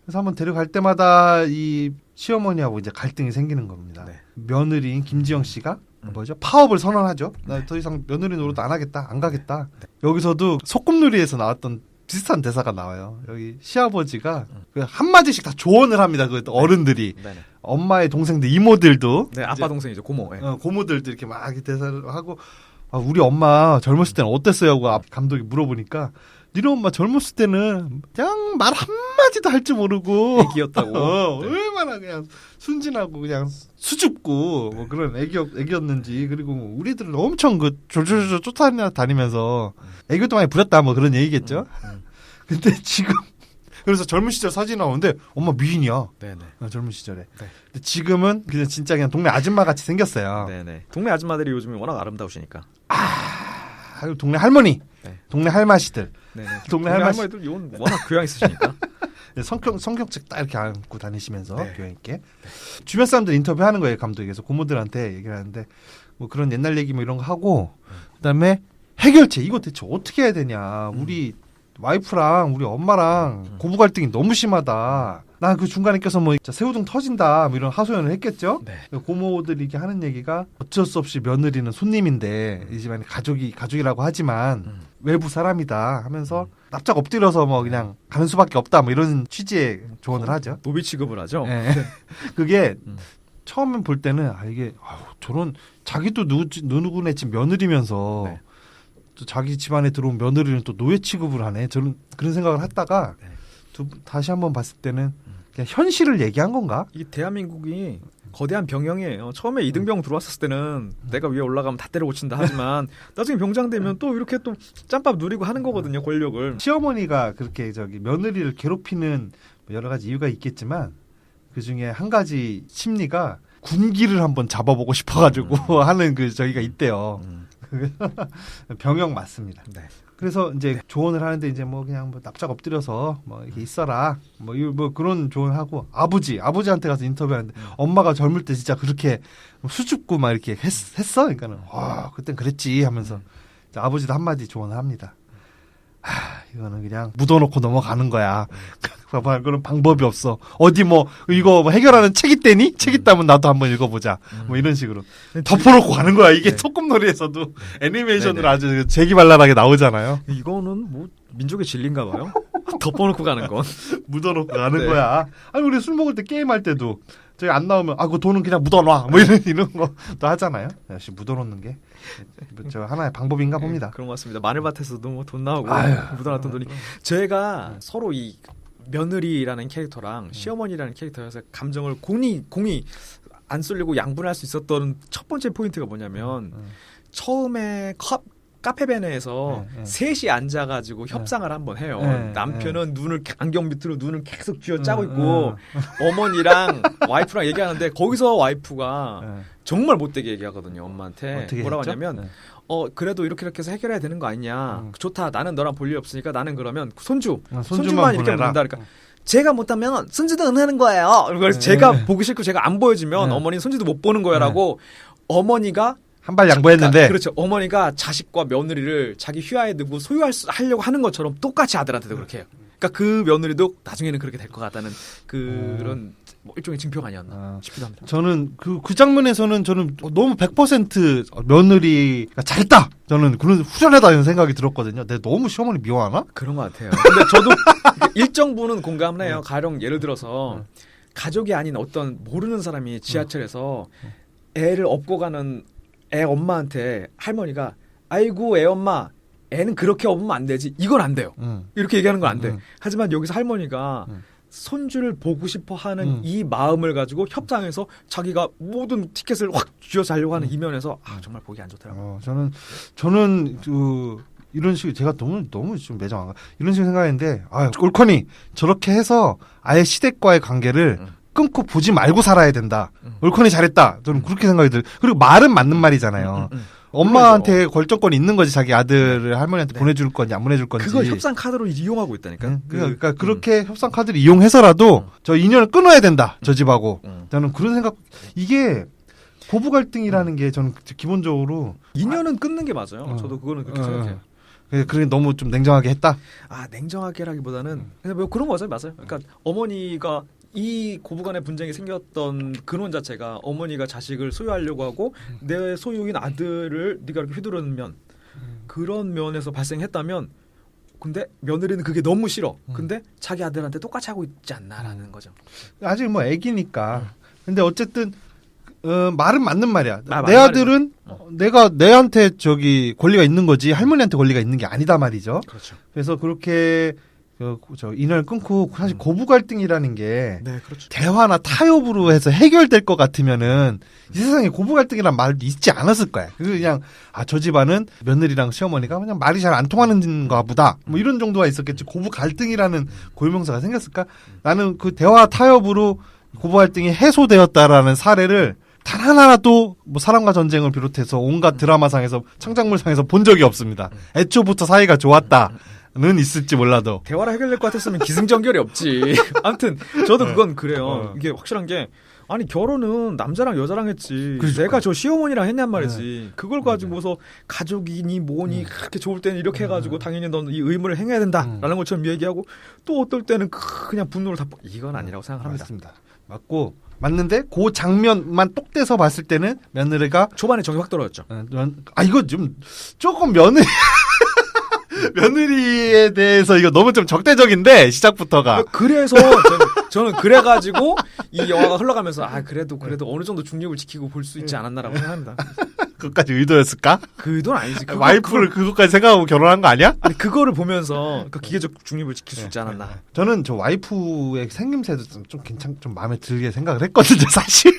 그래서 한번 데려갈 때마다 이 시어머니하고 이제 갈등이 생기는 겁니다. 네. 며느리인 김지영 씨가 뭐죠? 파업을 선언하죠. 나 더 이상 며느리 노릇 안 하겠다, 안 가겠다. 여기서도 소꿉놀이에서 나왔던 비슷한 대사가 나와요. 여기 시아버지가 그 한마디씩 다 조언을 합니다. 그 어른들이. 네네. 엄마의 동생들, 이모들도. 네, 아빠 동생이죠. 고모. 네. 고모들도 이렇게 막 대사를 하고, 우리 엄마 젊었을 때는 어땠어요? 하고 감독이 물어보니까, 니네 엄마 젊었을 때는 그냥 말 한마디도 할 줄 모르고. 애기였다고. 네. 얼마나 그냥 순진하고 그냥 수줍고 뭐 그런 애기였는지. 그리고 우리들은 엄청 졸졸졸 쫓아다니면서 애교도 많이 부렸다 뭐 그런 얘기겠죠. 근데 지금 그래서 젊은 시절 사진 나오는데 엄마 미인이야. 네네. 젊은 시절에. 네. 근데 지금은 그냥 진짜 그냥 동네 아줌마 같이 생겼어요. 네네. 동네 아줌마들이 요즘에 워낙 아름다우시니까. 동네 할머니, 네. 동네 할마시들, 네네. 동네 할머니들 이건 워낙 교양 있으시니까. 성경책 딱 이렇게 안고 다니시면서 네. 교양 있게. 주변 사람들 인터뷰하는 거예요, 감독에서. 고모들한테 얘기를 하는데 뭐 그런 옛날 얘기 뭐 이런 거 하고, 그다음에 해결책 이거 대체 어떻게 해야 되냐. 우리 와이프랑 우리 엄마랑 고부 갈등이 너무 심하다. 나 그 중간에 껴서 뭐 새우등 터진다 뭐 이런 하소연을 했겠죠. 네. 고모들이 이렇게 하는 얘기가 어쩔 수 없이 며느리는 손님인데 이 집안이 가족이라고 하지만 외부 사람이다 하면서 납작 엎드려서 뭐 그냥 가는 수밖에 없다 뭐 이런 취지의 조언을 하죠. 노비 취급을 하죠. 네. 그게 처음 볼 때는 이게 저런 자기도 누구네 집 며느리면서 네. 또 자기 집안에 들어온 며느리는 또 노예 취급을 하네. 저는 그런 생각을 했다가 네. 다시 한번 봤을 때는 그냥 현실을 얘기한 건가? 이 대한민국이 거대한 병영이에요. 처음에 이등병 들어왔을 때는 내가 위에 올라가면 다 때려 고친다 하지만 나중에 병장 되면 또 이렇게 또 짬밥 누리고 하는 거거든요. 권력을. 시어머니가 그렇게 며느리를 괴롭히는 여러 가지 이유가 있겠지만 그 중에 한 가지 심리가 군기를 한번 잡아보고 싶어가지고 하는 저기가 있대요. 병역 맞습니다. 네. 그래서 이제 조언을 하는데 이제 뭐 그냥 뭐 납작 엎드려서 뭐 이렇게 있어라 뭐 그런 조언하고 아버지한테 가서 인터뷰하는데 엄마가 젊을 때 진짜 그렇게 수줍고 막 이렇게 했어 그러니까는 와 그땐 그랬지 하면서 이제 아버지도 한마디 조언을 합니다. 이거는 그냥 묻어놓고 넘어가는 거야. 그런 방법이 없어. 어디 뭐 이거 뭐 해결하는 책 있대니? 책 있다면 나도 한번 읽어보자. 뭐 이런 식으로 덮어놓고 가는 거야. 이게 소꿉놀이에서도 애니메이션으로 아주 재기발랄하게 나오잖아요. 이거는 뭐 민족의 진리인가 봐요. 덮어놓고 가는 건. 묻어놓고 가는 네. 거야. 아니 우리 술 먹을 때 게임할 때도 저기 안 나오면 그 돈은 그냥 묻어놔. 뭐 이런 것도 하잖아요. 역시 묻어놓는 게 저 하나의 방법인가 봅니다. 그런 것 같습니다. 마늘밭에서도 뭐 돈 나오고 아유. 묻어놨던 돈이. 제가 서로 이 며느리라는 캐릭터랑 시어머니라는 캐릭터에서 감정을 공이 안 쏠리고 양분할 수 있었던 첫 번째 포인트가 뭐냐면 처음에 카페베네에서 셋이 앉아가지고 협상을 한번 해요. 남편은 안경 밑으로 눈을 계속 쥐어짜고 있고 어머니랑 와이프랑 얘기하는데 거기서 와이프가 정말 못되게 얘기하거든요. 엄마한테 뭐라고 하냐면 그래도 이렇게 해서 해결해야 되는 거 아니냐. 좋다. 나는 너랑 볼 일 없으니까 나는 그러면 손주만 이렇게 보낸다. 그러니까 제가 못하면 손주도 은하는 거예요. 그래서 제가 보기 싫고 제가 안 보여주면 어머니는 손주도 못 보는 거야라고 어머니가 한 발 양보했는데 그렇죠. 어머니가 자식과 며느리를 자기 휘하에 두고 소유하려고 하는 것처럼 똑같이 아들한테도 그렇게 해요. 그러니까 그 며느리도 나중에는 그렇게 될 것 같다는 그런 뭐 일종의 징표가 아니었나 싶기도 합니다. 저는 그 장면에서는 저는 너무 100% 며느리가 잘했다. 저는 그런 후련하다 이런 생각이 들었거든요. 내가 너무 시어머니 미워하나? 그런 것 같아요. 근데 저도 일정 부분은 공감을 해요. 가령 예를 들어서 가족이 아닌 어떤 모르는 사람이 지하철에서 애를 업고 가는 애 엄마한테 할머니가 아이고 애 엄마 애는 그렇게 업으면 안 되지. 이건 안 돼요. 이렇게 얘기하는 건 안 돼. 하지만 여기서 할머니가 손주를 보고 싶어 하는 이 마음을 가지고 협상해서 자기가 모든 티켓을 확 쥐어서 하려고 하는 이 면에서 정말 보기 안 좋더라고요. 저는 이런 식으로 제가 너무 좀 매정한가 이런 식으로 생각했는데 올커니 저렇게 해서 아예 시댁과의 관계를 끊고 보지 말고 살아야 된다. 올커니 잘했다. 저는 그렇게 생각이 들어요. 그리고 말은 맞는 말이잖아요. 엄마한테 결정권이 있는 거지. 자기 아들을 할머니한테 보내줄 건지 안 보내줄 건지. 그걸 협상 카드로 이용하고 있다니까. 그러니까 그렇게 협상 카드를 이용해서라도 저 인연을 끊어야 된다. 저 집하고. 저는 그런 생각. 이게 고부 갈등이라는 게 저는 기본적으로 인연은 끊는 게 맞아요. 저도 그거는 그렇게 생각해요. 그게 너무 좀 냉정하게 했다. 냉정하게라기보다는 그냥 뭐 그런 거죠, 맞아요. 그러니까 어머니가 이 고부간의 분쟁이 생겼던 근원 자체가 어머니가 자식을 소유하려고 하고 내 소유인 아들을 네가 이렇게 휘두르면 그런 면에서 발생했다면 근데 며느리는 그게 너무 싫어. 근데 자기 아들한테 똑같이 하고 있지 않나라는 거죠. 아직 뭐 애기니까. 근데 어쨌든 말은 맞는 말이야. 내 맞는 아들은 내가 내한테 저기 권리가 있는 거지 할머니한테 권리가 있는 게 아니다 말이죠. 그렇죠. 그래서 그렇게 저 인연을 끊고 사실 고부 갈등이라는 게 그렇죠. 대화나 타협으로 해서 해결될 것 같으면은 이 세상에 고부 갈등이란 말이 있지 않았을 거야. 그냥 저 집안은 며느리랑 시어머니가 그냥 말이 잘 안 통하는가 보다. 뭐 이런 정도가 있었겠지. 고부 갈등이라는 고유명사가 생겼을까? 나는 그 대화 타협으로 고부 갈등이 해소되었다라는 사례를 단 하나라도 뭐 사랑과 전쟁을 비롯해서 온갖 드라마상에서 창작물상에서 본 적이 없습니다. 애초부터 사이가 좋았다. 는 있을지 몰라도 대화로 해결될 것 같았으면 기승전결이 없지. 아무튼 저도 그건 그래요. 이게 확실한 게 아니 결혼은 남자랑 여자랑 했지. 그러니까. 내가 저 시어머니랑 했냔 말이지. 그걸 가지고서 가족이니 뭐니 그렇게 좋을 때는 이렇게 해가지고 당연히 너는 이 의무를 행해야 된다라는 것처럼 얘기하고 또 어떨 때는 그냥 분노를 다 이건 아니라고 생각합니다. 맞습니다. 맞고 맞는데 그 장면만 똑 떼서 봤을 때는 며느리가 초반에 정이 확 떨어졌죠. 이거 좀 조금 며느리에 대해서 이거 너무 좀 적대적인데 시작부터가 그래서 저는 그래가지고 이 영화가 흘러가면서 그래도 어느 정도 중립을 지키고 볼 수 있지 않았나라고 생각합니다. 그것까지 의도였을까? 그 의도는 아니지. 와이프를 그것까지 생각하고 결혼한 거 아니야? 아니 그거를 보면서 기계적 중립을 지킬 수 있지 않았나. 저는 저 와이프의 생김새도 좀 마음에 들게 생각을 했거든요, 사실.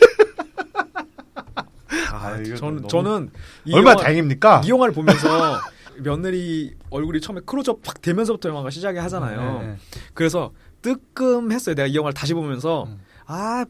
저는 얼마나 다행입니까? 이 영화를 보면서 며느리 얼굴이 처음에 클로즈업 확 되면서부터 영화가 시작이 하잖아요. 그래서 뜨끔했어요. 내가 이 영화를 다시 보면서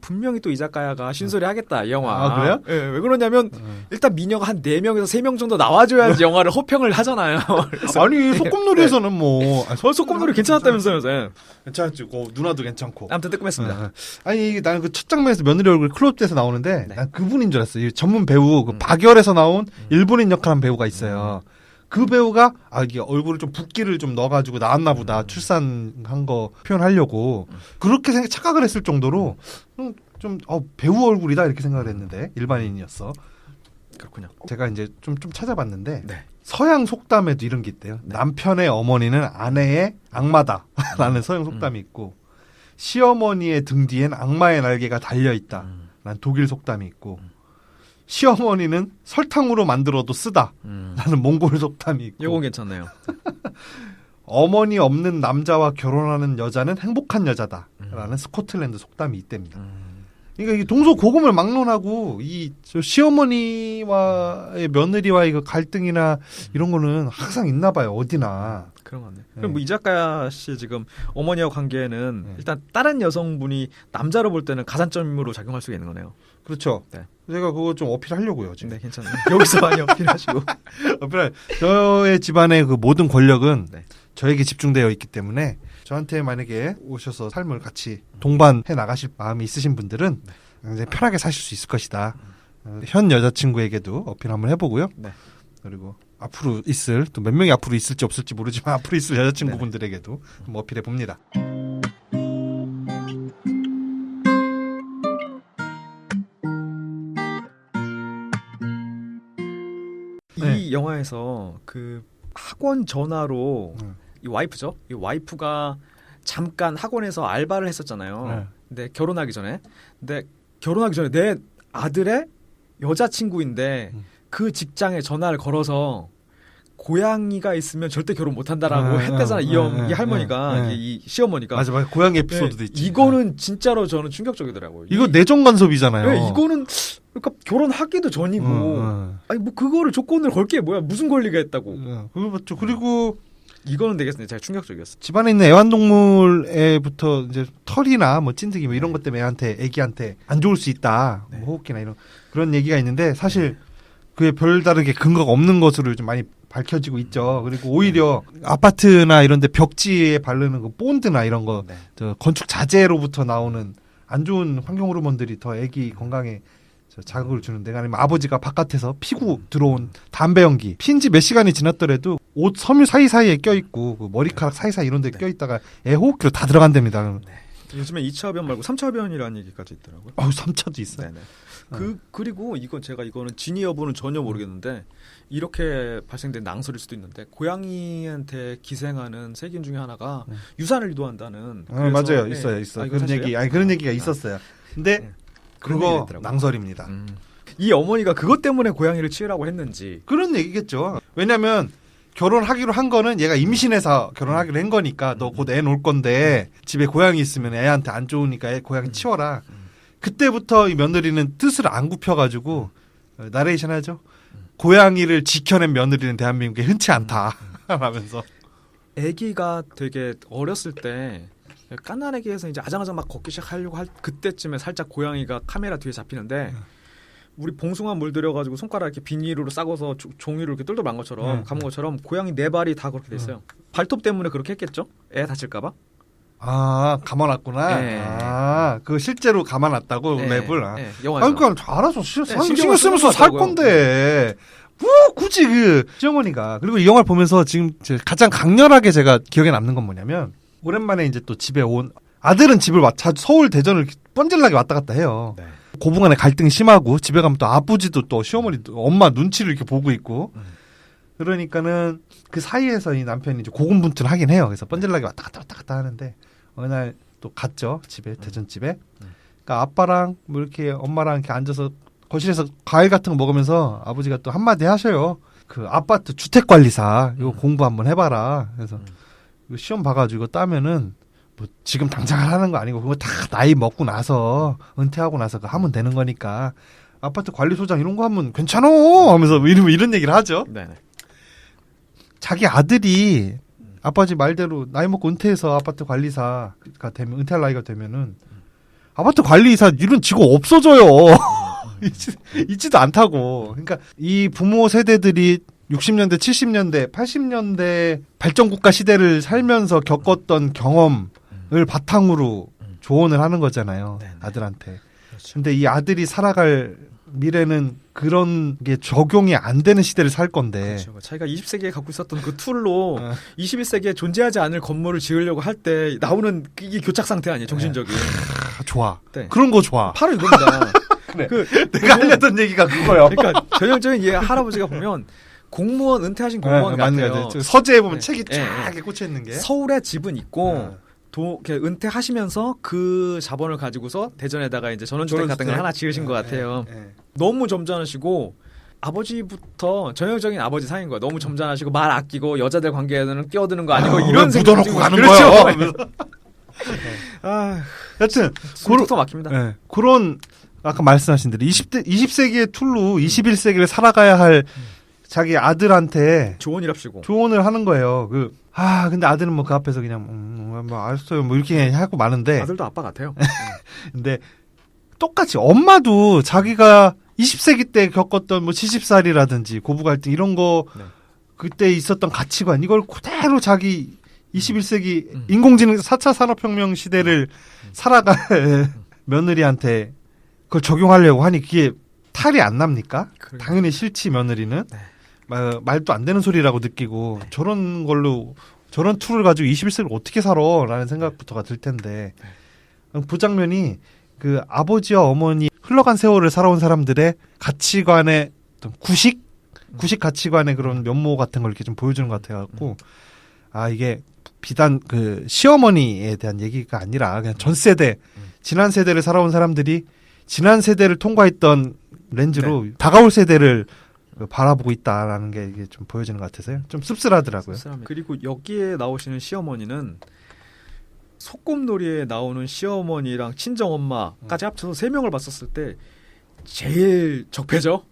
분명히 또 이 작가야가 신소리 하겠다, 이 영화. 아, 그래요? 예, 왜 그러냐면, 일단 미녀가 한 4명에서 3명 정도 나와줘야지 영화를 호평을 하잖아요. 그래서 아니, 소꿉놀이에서는 뭐. 소꿉놀이 괜찮았다면서요, 예. 괜찮았지. 누나도 괜찮고. 아무튼 뜨끔했습니다. 아니, 나는 그 첫 장면에서 며느리 얼굴 클로즈돼서 나오는데, 네. 난 그분인 줄 알았어요. 이 전문 배우, 그 박열에서 나온 일본인 역할한 배우가 있어요. 그 배우가, 이게 얼굴을 좀 붓기를 좀 넣어가지고 나왔나 보다. 출산한 거 표현하려고. 그렇게 착각을 했을 정도로, 배우 얼굴이다. 이렇게 생각을 했는데, 일반인이었어. 그렇군요. 제가 이제 좀 찾아봤는데, 네. 서양 속담에도 이런 게 있대요. 남편의 어머니는 아내의 악마다. 라는 서양 속담이 있고, 시어머니의 등 뒤엔 악마의 날개가 달려있다. 라는 독일 속담이 있고, 시어머니는 설탕으로 만들어도 쓰다. 라는 몽골 속담이 있고, 요건 괜찮네요. 어머니 없는 남자와 결혼하는 여자는 행복한 여자다. 라는 스코틀랜드 속담이 있답니다. 그러니까 이게 동서고금을 막론하고 저 시어머니와의 며느리와 이거 갈등이나 이런 거는 항상 있나 봐요. 어디나. 그런 것 같네. 그럼 뭐 이자카야 씨 지금 어머니와 관계에는 일단 다른 여성분이 남자로 볼 때는 가산점으로 작용할 수가 있는 거네요. 그렇죠. 네. 제가 그거 좀 어필하려고요. 지금. 네, 괜찮아요. 여기서 많이 어필하시고. 저의 집안의 그 모든 권력은 네. 저에게 집중되어 있기 때문에 저한테 만약에 오셔서 삶을 같이 동반해 나가실 마음이 있으신 분들은 굉장히 편하게 사실 수 있을 것이다. 현 여자친구에게도 어필 한번 해보고요. 네. 그리고 앞으로 있을 또 몇 명이 앞으로 있을지 없을지 모르지만 앞으로 있을 여자친구분들에게도 한번 어필해 봅니다. 이 영화에서 그 학원 전화로 이 와이프죠. 이 와이프가 잠깐 학원에서 알바를 했었잖아요. 근데 결혼하기 전에 내 아들의 여자친구인데 그 직장에 전화를 걸어서 고양이가 있으면 절대 결혼 못한다라고 했다잖아. 이 할머니가 이 시어머니가. 맞아. 고양이 에피소드도 있지. 이거는 진짜로 저는 충격적이더라고요. 이거 내정 간섭이잖아요. 네, 이거는 그러니까 결혼하기도 전이고 아니 뭐 그거를 조건을 걸 게 뭐야? 무슨 권리가 있다고? 그거 맞죠. 그리고 이거는 되게 제가 충격적이었어요. 집안에 있는 애완동물에부터 이제 털이나 뭐 찐득이 뭐 이런 것 때문에 애기한테 안 좋을 수 있다. 뭐 호흡기나 이런 그런 얘기가 있는데 사실 그게 별다르게 근거가 없는 것으로 요즘 많이 밝혀지고 있죠. 그리고 오히려 아파트나 이런 데 벽지에 바르는 그 본드나 이런 거 저 건축 자재로부터 나오는 안 좋은 환경 호르몬들이 더 애기 건강에 자극을 주는데 아니면 아버지가 바깥에서 피고 들어온 담배 연기 핀지 몇 시간이 지났더라도 옷 섬유 사이사이에 껴있고 그 머리카락 사이사이 이런 데 껴있다가 애호흡기로 다 들어간답니다. 요즘에 2차 흡연 말고 3차 흡연이라는 얘기까지 있더라고요. 3차도 있어요. 네네. 그리고 이거는 진위 여부는 전혀 모르겠는데 이렇게 발생된 낭설일 수도 있는데 고양이한테 기생하는 세균 중에 하나가 유산을 유도한다는. 맞아요. 있어요. 그런 얘기. 그런 얘기가 있었어요. 근데 그거 낭설입니다. 이 어머니가 그것 때문에 고양이를 치우라고 했는지 그런 얘기겠죠. 왜냐하면 결혼하기로 한 거는 얘가 임신해서 결혼하기로 한 거니까 너 곧 애 놓을 건데 집에 고양이 있으면 애한테 안 좋으니까 고양이 치워라. 그때부터 이 며느리는 뜻을 안 굽혀가지고 나레이션 하죠. 고양이를 지켜낸 며느리는 대한민국에 흔치 않다 라면서. 아기가 되게 어렸을 때 깐난애기에서 이제 아장아장 막 걷기 시작하려고 할 그때쯤에 살짝 고양이가 카메라 뒤에 잡히는데 우리 봉숭아 물들여가지고 손가락 이렇게 비닐로 싸고서 종이로 이렇게 똘똘 만 것처럼 감은 것처럼 고양이 4발이 다 그렇게 돼 있어요. 발톱 때문에 그렇게 했겠죠? 애 다칠까봐? 감아놨구나. 네. 그 실제로 감아놨다고 랩을. 네, 영화에서. 그러니까 알아서 신경 신경을 쓰면서 살 쓰는 건데. 뭐 굳이 그 시어머니가. 그리고 이 영화를 보면서 지금 가장 강렬하게 제가 기억에 남는 건 뭐냐면 오랜만에 이제 또 집에 온 아들은 집을 자주 서울 대전을 뻔질나게 왔다 갔다 해요. 네. 고부간에 갈등이 심하고 집에 가면 또 아버지도 또 시어머니도 엄마 눈치를 이렇게 보고 있고 그러니까는 그 사이에서 이 남편이 이제 고군분투를 하긴 해요. 그래서 뻔질나게 왔다 갔다 하는데 어느 날 또 갔죠. 집에 대전집에. 그러니까 아빠랑 뭐 이렇게 엄마랑 이렇게 앉아서 거실에서 과일 같은 거 먹으면서 아버지가 또 한마디 하셔요. 그 아파트 주택관리사 이거 공부 한번 해봐라. 그래서 이거 시험 봐가지고 따면은 뭐 지금 당장 하는 거 아니고 그거 다 나이 먹고 나서 은퇴하고 나서 그거 하면 되는 거니까 아파트 관리소장 이런 거 하면 괜찮어 하면서 이런 얘기를 하죠. 네네. 자기 아들이 아빠지 말대로 나이 먹고 은퇴해서 아파트 관리사가 되면 은퇴할 나이가 되면은 아파트 관리이사 이런 직업 없어져요. 있지도 않다고. 그러니까 이 부모 세대들이 60년대, 70년대, 80년대 발전국가 시대를 살면서 겪었던 경험을 바탕으로 조언을 하는 거잖아요. 네네. 아들한테. 그렇죠. 근데 이 아들이 살아갈 미래는 그런 게 적용이 안 되는 시대를 살 건데. 그렇죠. 자기가 20세기에 갖고 있었던 그 툴로 21세기에 존재하지 않을 건물을 지으려고 할 때 나오는 이게 교착 상태 아니에요, 정신적인. 좋아. 네. 그런 거 좋아. 바로 이겁니다. 그래. 그 내가 하려던 얘기가 그거요. 그러니까 전형적인 얘 할아버지가 보면 공무원 은퇴하신 공무원 같아요. 서재에 보면 네. 책이 네. 쫙 이렇게 꽂혀 있는 게. 서울에 집은 있고 이렇게 은퇴하시면서 그 자본을 가지고서 대전에다가 이제 전원주택 같은 걸 하나 지으신 것 같아요. 너무 점잖으시고 아버지부터 전형적인 아버지 상인 거야. 너무 점잖으시고 말 아끼고 여자들 관계에는 끼어드는 거 아니고 이런 생각 묻어놓고 가는 그렇죠. 거야. 아, 여튼 톡톡 막힙니다. 네, 그런 아까 말씀하신 대로 20세기의 툴로 21세기를 살아가야 할 자기 아들한테 조언이랍시고. 조언을 하는 거예요. 근데 아들은 뭐 그 앞에서 그냥 뭐 알았어요 뭐 이렇게 하고 마는데. 아들도 아빠 같아요. 근데 똑같이 엄마도 자기가 20세기 때 겪었던 뭐 시집살이라든지 고부 갈등 이런 거 네. 그때 있었던 가치관 이걸 그대로 자기 21세기 인공지능 4차 산업혁명 시대를 살아갈 며느리한테 그걸 적용하려고 하니 그게 탈이 안 납니까? 그래요. 당연히 싫지 며느리는. 네. 말도 안 되는 소리라고 느끼고 저런 툴을 가지고 21세기를 어떻게 살아? 라는 생각부터가 들 텐데 부장면이 그 아버지와 어머니 흘러간 세월을 살아온 사람들의 가치관의 어떤 구식 가치관의 그런 면모 같은 걸 이렇게 좀 보여주는 것 같아갖고 이게 비단 그 시어머니에 대한 얘기가 아니라 그냥 전 세대 지난 세대를 살아온 사람들이 지난 세대를 통과했던 렌즈로 다가올 세대를 바라보고 있다라는 게 이게 좀 보여지는 것 같아서요. 좀 씁쓸하더라고요. 그리고 여기에 나오시는 시어머니는 소꿉놀이에 나오는 시어머니랑 친정엄마까지 합쳐서 3명을 봤었을 때 제일 적폐죠.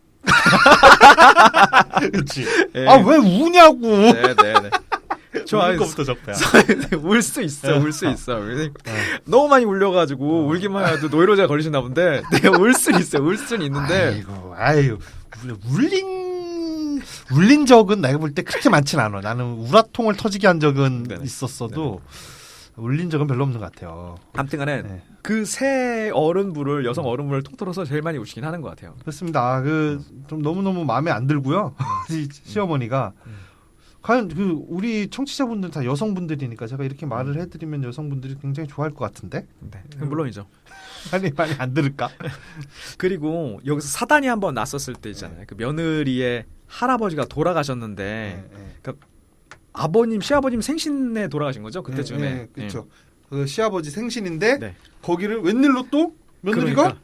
그렇지. 예. 왜 우냐고. 네네네. 울 거부터 적폐야. 울 수 있어, 울 수 있어. 너무 많이 울려가지고 울기만 해도 노이로제 걸리시나 본데, 울 수는 있어요. 울 수는 있는데. 아이고, 울린 적은 내가 볼 때 그렇게 많진 않아. 나는 우라통을 터지게 한 적은 네네. 있었어도 울린 적은 별로 없는 것 같아요. 아무튼간에 네. 그 세 어른부를 여성 어른부를 통틀어서 제일 많이 우시긴 하는 것 같아요. 그렇습니다. 좀 너무너무 마음에 안 들고요. 이 시어머니가. 과연 우리 청취자분들 다 여성분들이니까 제가 이렇게 말을 해드리면 여성분들이 굉장히 좋아할 것 같은데? 네, 물론이죠. 많이 안 들을까? 그리고 여기서 사단이 한번 났었을 때 있잖아요. 그 며느리의 할아버지가 돌아가셨는데, 그러니까 시아버님 생신에 돌아가신 거죠? 그때쯤에. 그렇죠. 그 시아버지 생신인데 네. 거기를 웬일로 또 며느리가 그러니까.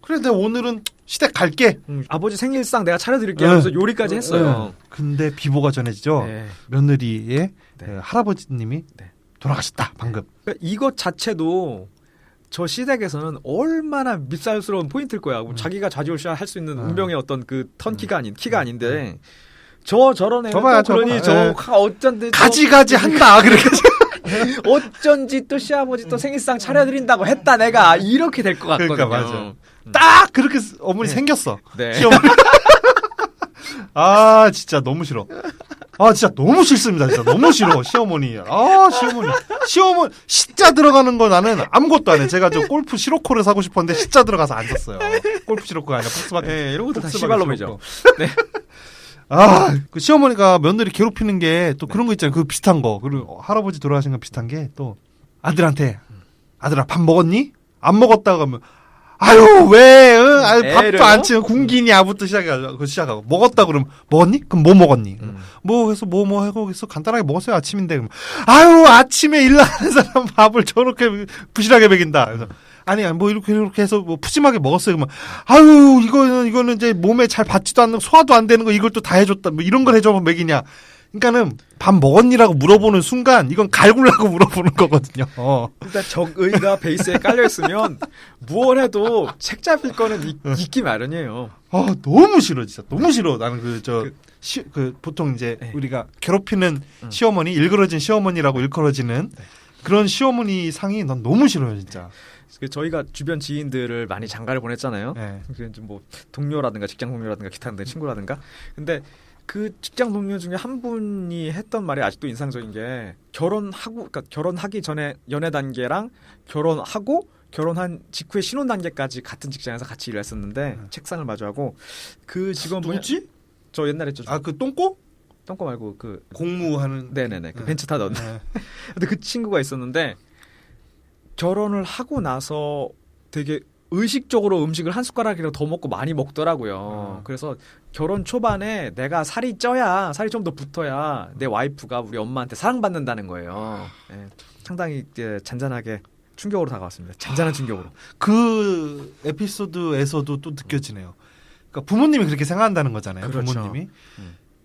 그래 내가 오늘은 시댁 갈게. 아버지 생일상 내가 차려드릴게 하면서 요리까지 했어요. 근데 비보가 전해지죠. 네. 며느리의 네. 할아버지님이 네. 돌아가셨다 방금. 그러니까 이것 자체도 저 시댁에서는 얼마나 밉살스러운 포인트일 거야. 자기가 좌지우지할 수 있는 운명의 어떤 그 턴키가 키가 아닌데 저런 애는 저봐요, 또 그러니 저봐. 어쩐지 가지가지 한다 그렇게. 어쩐지 또 시아버지 또 생일상 차려드린다고 했다 내가 이렇게 될 것 같거든요. 그러니까 맞아. 딱 그렇게 어머니 네. 생겼어. 네. 시어머니. 진짜 너무 싫어. 진짜 너무 싫습니다. 진짜 너무 싫어. 시어머니. 시어머니 시자 들어가는 거 나는 아무것도 안 해. 제가 저 골프 시로코를 사고 싶었는데 시자 들어가서 안 샀어요. 골프 시로코가 아니라 폭스바겐. 네, 이런 것도 다 폭스바겐 시발놈이죠. 네. 그 시어머니가 며느리 괴롭히는 게 또 그런 거 있잖아요. 그 비슷한 거. 그리고 할아버지 돌아가신 거 비슷한 게 또 아들한테 아들아 밥 먹었니? 안 먹었다고 하면 왜? 밥도 안 치면 군기냐부터 시작하고 먹었다 그러면 먹었니? 그럼 뭐 먹었니? 뭐 해서 뭐 하고 해서 간단하게 먹었어요 아침인데 그러면 아침에 일 나가는 사람 밥을 저렇게 부실하게 먹인다. 그래서 아니 뭐 이렇게 해서 뭐 푸짐하게 먹었어요. 그러면 이거는 이제 몸에 잘 받지도 않는 소화도 안 되는 거 이걸 또 다 해줬다. 뭐 이런 걸 해줘서 먹이냐? 그러니까는 밥 먹었니라고 물어보는 순간 이건 갈구려고 물어보는 거거든요. 일단 적의가 베이스에 깔려 있으면 무얼 해도 책 잡힐 거는 있기 마련이에요. 너무 싫어 진짜 너무 싫어. 나는 보통 이제 우리가 괴롭히는 시어머니 일그러진 시어머니라고 일컬어지는 그런 시어머니 상이 난 너무 싫어요 진짜. 저희가 주변 지인들을 많이 장가를 보냈잖아요. 네. 뭐 동료라든가 직장 동료라든가 기타 등등 친구라든가. 근데 그 직장 동료 중에 한 분이 했던 말이 아직도 인상적인 게 그러니까 결혼하기 전에 연애 단계랑 결혼하고 결혼한 직후의 신혼 단계까지 같은 직장에서 같이 일을 했었는데 책상을 마주하고 그 직원분이 누구지? 저 옛날에 했죠. 그 똥꼬? 똥꼬 말고 그 공무하는. 네네네 그 네. 벤츠 타던. 네. 근데 그 친구가 있었는데 결혼을 하고 나서 되게 의식적으로 음식을 한 숟가락이라도 더 먹고 많이 먹더라고요. 그래서 결혼 초반에 내가 살이 쪄야 살이 좀 더 붙어야 내 와이프가 우리 엄마한테 사랑받는다는 거예요. 예, 상당히 잔잔하게 충격으로 다가왔습니다. 잔잔한 충격으로. 그 에피소드에서도 또 느껴지네요. 그러니까 부모님이 그렇게 생각한다는 거잖아요. 그렇죠. 부모님이.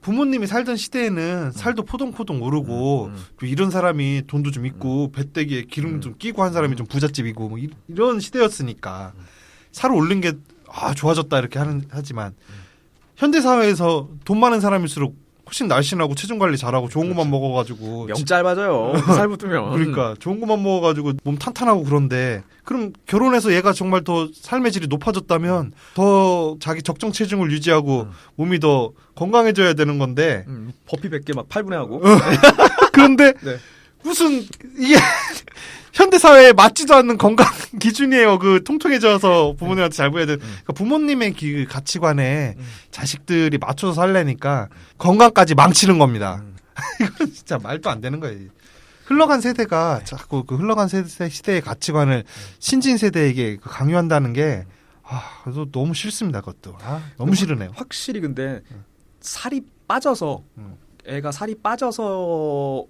부모님이 살던 시대에는 살도 포동포동 오르고 또 이런 사람이 돈도 좀 있고 배때기에 기름 좀 끼고 한 사람이 좀 부잣집이고 뭐 이런 시대였으니까 살 오른 게 좋아졌다 이렇게 하지만 현대 사회에서 돈 많은 사람일수록 훨씬 날씬하고 체중 관리 잘하고 좋은 것만 먹어가지고 명 짧아져요. 살 붙으면. 그러니까 좋은 것만 먹어가지고 몸 탄탄하고 그런데 그럼 결혼해서 얘가 정말 더 삶의 질이 높아졌다면 더 자기 적정 체중을 유지하고 몸이 더 건강해져야 되는 건데 버피 100개 막 8분에 하고. 그런데 네. 무슨 이게 현대 사회에 맞지도 않는 건강 기준이에요. 그 통통해져서 부모님한테 잘 보여야 돼. 그러니까 부모님의 그 가치관에 자식들이 맞춰서 살려니까 건강까지 망치는 겁니다. 이건 진짜 말도 안 되는 거예요. 흘러간 세대가 자꾸 그 흘러간 시대의 가치관을 신진 세대에게 강요한다는 게 그래서 너무 싫습니다. 그것도 너무 싫으네요. 확실히 근데 살이 빠져서 애가 살이 빠져서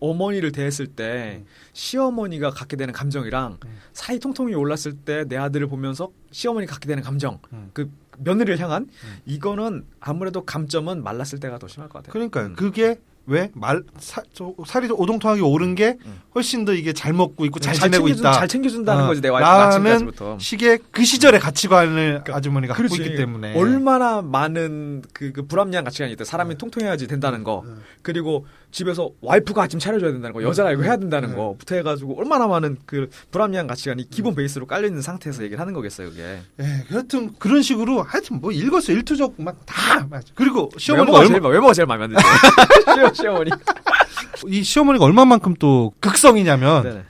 어머니를 대했을 때 시어머니가 갖게 되는 감정이랑 살이 통통이 올랐을 때 내 아들을 보면서 시어머니가 갖게 되는 감정 그 며느리를 향한 이거는 아무래도 감점은 말랐을 때가 더 심할 것 같아요. 그러니까요. 그게 왜 살이 오동통하게 오른 게 훨씬 더 이게 잘 먹고 있고 잘 지내고 있다. 잘 챙겨준다는 거지 내 와이프가 라는 아침까지부터. 식의 그 시절의 가치관을 아주머니가 갖고 있기 때문에 얼마나 많은 그 불합리한 가치관이 있다. 사람이 통통해야지 된다는 거. 그리고 집에서 와이프가 아침 차려줘야 된다는 거. 여자가 이거 해야 된다는 거부터 해가지고 얼마나 많은 그 불합리한 가치관이 기본 베이스로 깔려 있는 상태에서 얘기를 하는 거겠어요, 그게. 예, 하여튼 그런 식으로 하여튼 뭐 일거수일투족 막 다 그리고 외모가 제일 마음에 안 들죠. 시어머니. 이 시어머니가 얼마만큼 또 극성이냐면 네네.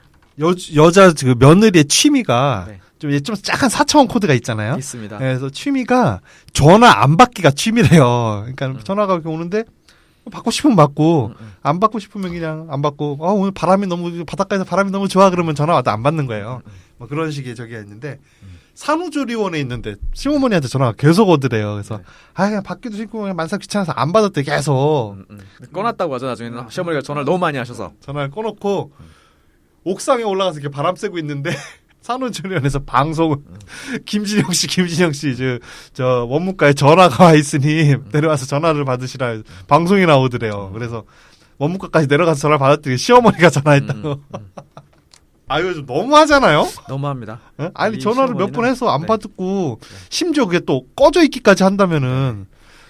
여자 그 며느리의 취미가 네. 좀 약간 4차원 코드가 있잖아요. 있습니다. 그래서 취미가 전화 안 받기가 취미래요. 그러니까 전화가 이렇게 오는데 받고 싶으면 받고 안 받고 싶으면 그냥 안 받고 오늘 바닷가에서 바람이 너무 좋아 그러면 전화 와도 안 받는 거예요. 뭐 그런 식의 저기가 있는데 산후조리원에 있는데 시어머니한테 전화가 계속 오더래요. 그래서 그냥 받기도 싫고 그냥 만사 귀찮아서 안 받았대 계속. 꺼놨다고 하죠. 나중에는 시어머니가 전화를 너무 많이 하셔서 전화를 꺼놓고 옥상에 올라가서 이렇게 바람 쐬고 있는데 산후조리원에서 방송을 김진영 씨 저 원무과에 전화가 와 있으니 내려와서 전화를 받으시라 방송이 나오더래요. 그래서 원무과까지 내려가서 전화를 받았더니 시어머니가 전화했다고. 이거 좀 너무하잖아요. 너무합니다. 아니 전화를 몇 번 해서 안 네. 받고 심지어 그게 또 꺼져 있기까지 한다면은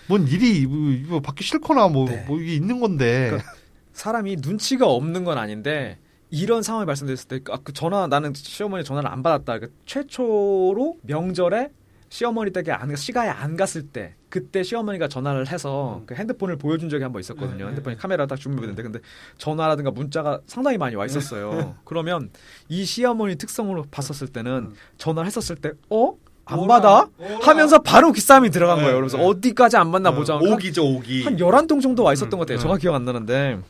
뭔 일이 이거 받기 싫거나 뭐 이게 있는 건데. 그러니까 사람이 눈치가 없는 건 아닌데 이런 상황이 발생됐을 때 나는 시어머니 전화를 안 받았다. 최초로 명절에 시어머니 댁에 시가에 안 갔을 때 그때 시어머니가 전화를 해서 그 핸드폰을 보여준 적이 한번 있었거든요. 핸드폰에 카메라 딱 준비했는데 근데 전화라든가 문자가 상당히 많이 와 있었어요. 그러면 이 시어머니 특성으로 봤었을 때는 전화를 했었을 때 안 받아? 하면서 바로 기싸움이 들어간 거예요. 그래서 어디까지 안 만나 보자. 오기죠, 오기. 한 11통 정도 와 있었던 것 같아요. 정확히 기억 안 나는데.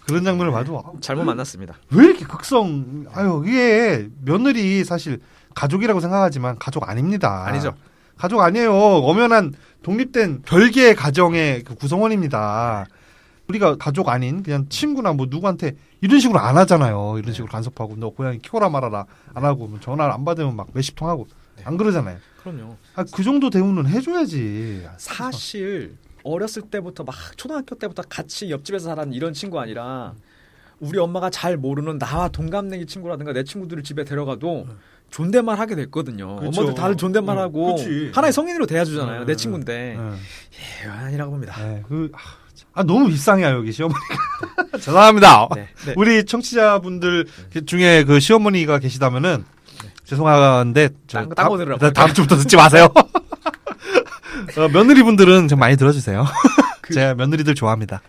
그런 장면을 봐도 잘못 만났습니다. 왜 이렇게 극성? 이게 며느리 사실 가족이라고 생각하지만 가족 아닙니다. 아니죠. 가족 아니에요. 엄연한 독립된 별개의 가정의 그 구성원입니다. 우리가 가족 아닌 그냥 친구나 뭐 누구한테 이런 식으로 안 하잖아요. 이런 식으로 간섭하고 너 고양이 키워라 말아라 안 하고 전화를 안 받으면 막 몇십 통 하고 안 그러잖아요. 그럼요. 그 정도 대우는 해줘야지. 사실 어렸을 때부터 막 초등학교 때부터 같이 옆집에서 살았는 이런 친구 아니라 우리 엄마가 잘 모르는 나와 동갑내기 친구라든가 내 친구들을 집에 데려가도 존댓말 하게 됐거든요. 그렇죠. 엄마들 다들 존댓말하고 그치. 하나의 성인으로 대해주잖아요. 내 친구인데 예. 아니라고 봅니다. 참 아 너무 입상이야 여기 시어머니가. 죄송합니다. 네, 네. 우리 청취자분들 중에 그 시어머니가 계시다면은 죄송한데 딴거 들으라고. 다음 주부터 듣지 마세요. 며느리분들은 좀 많이 들어주세요. 제가 며느리들 좋아합니다.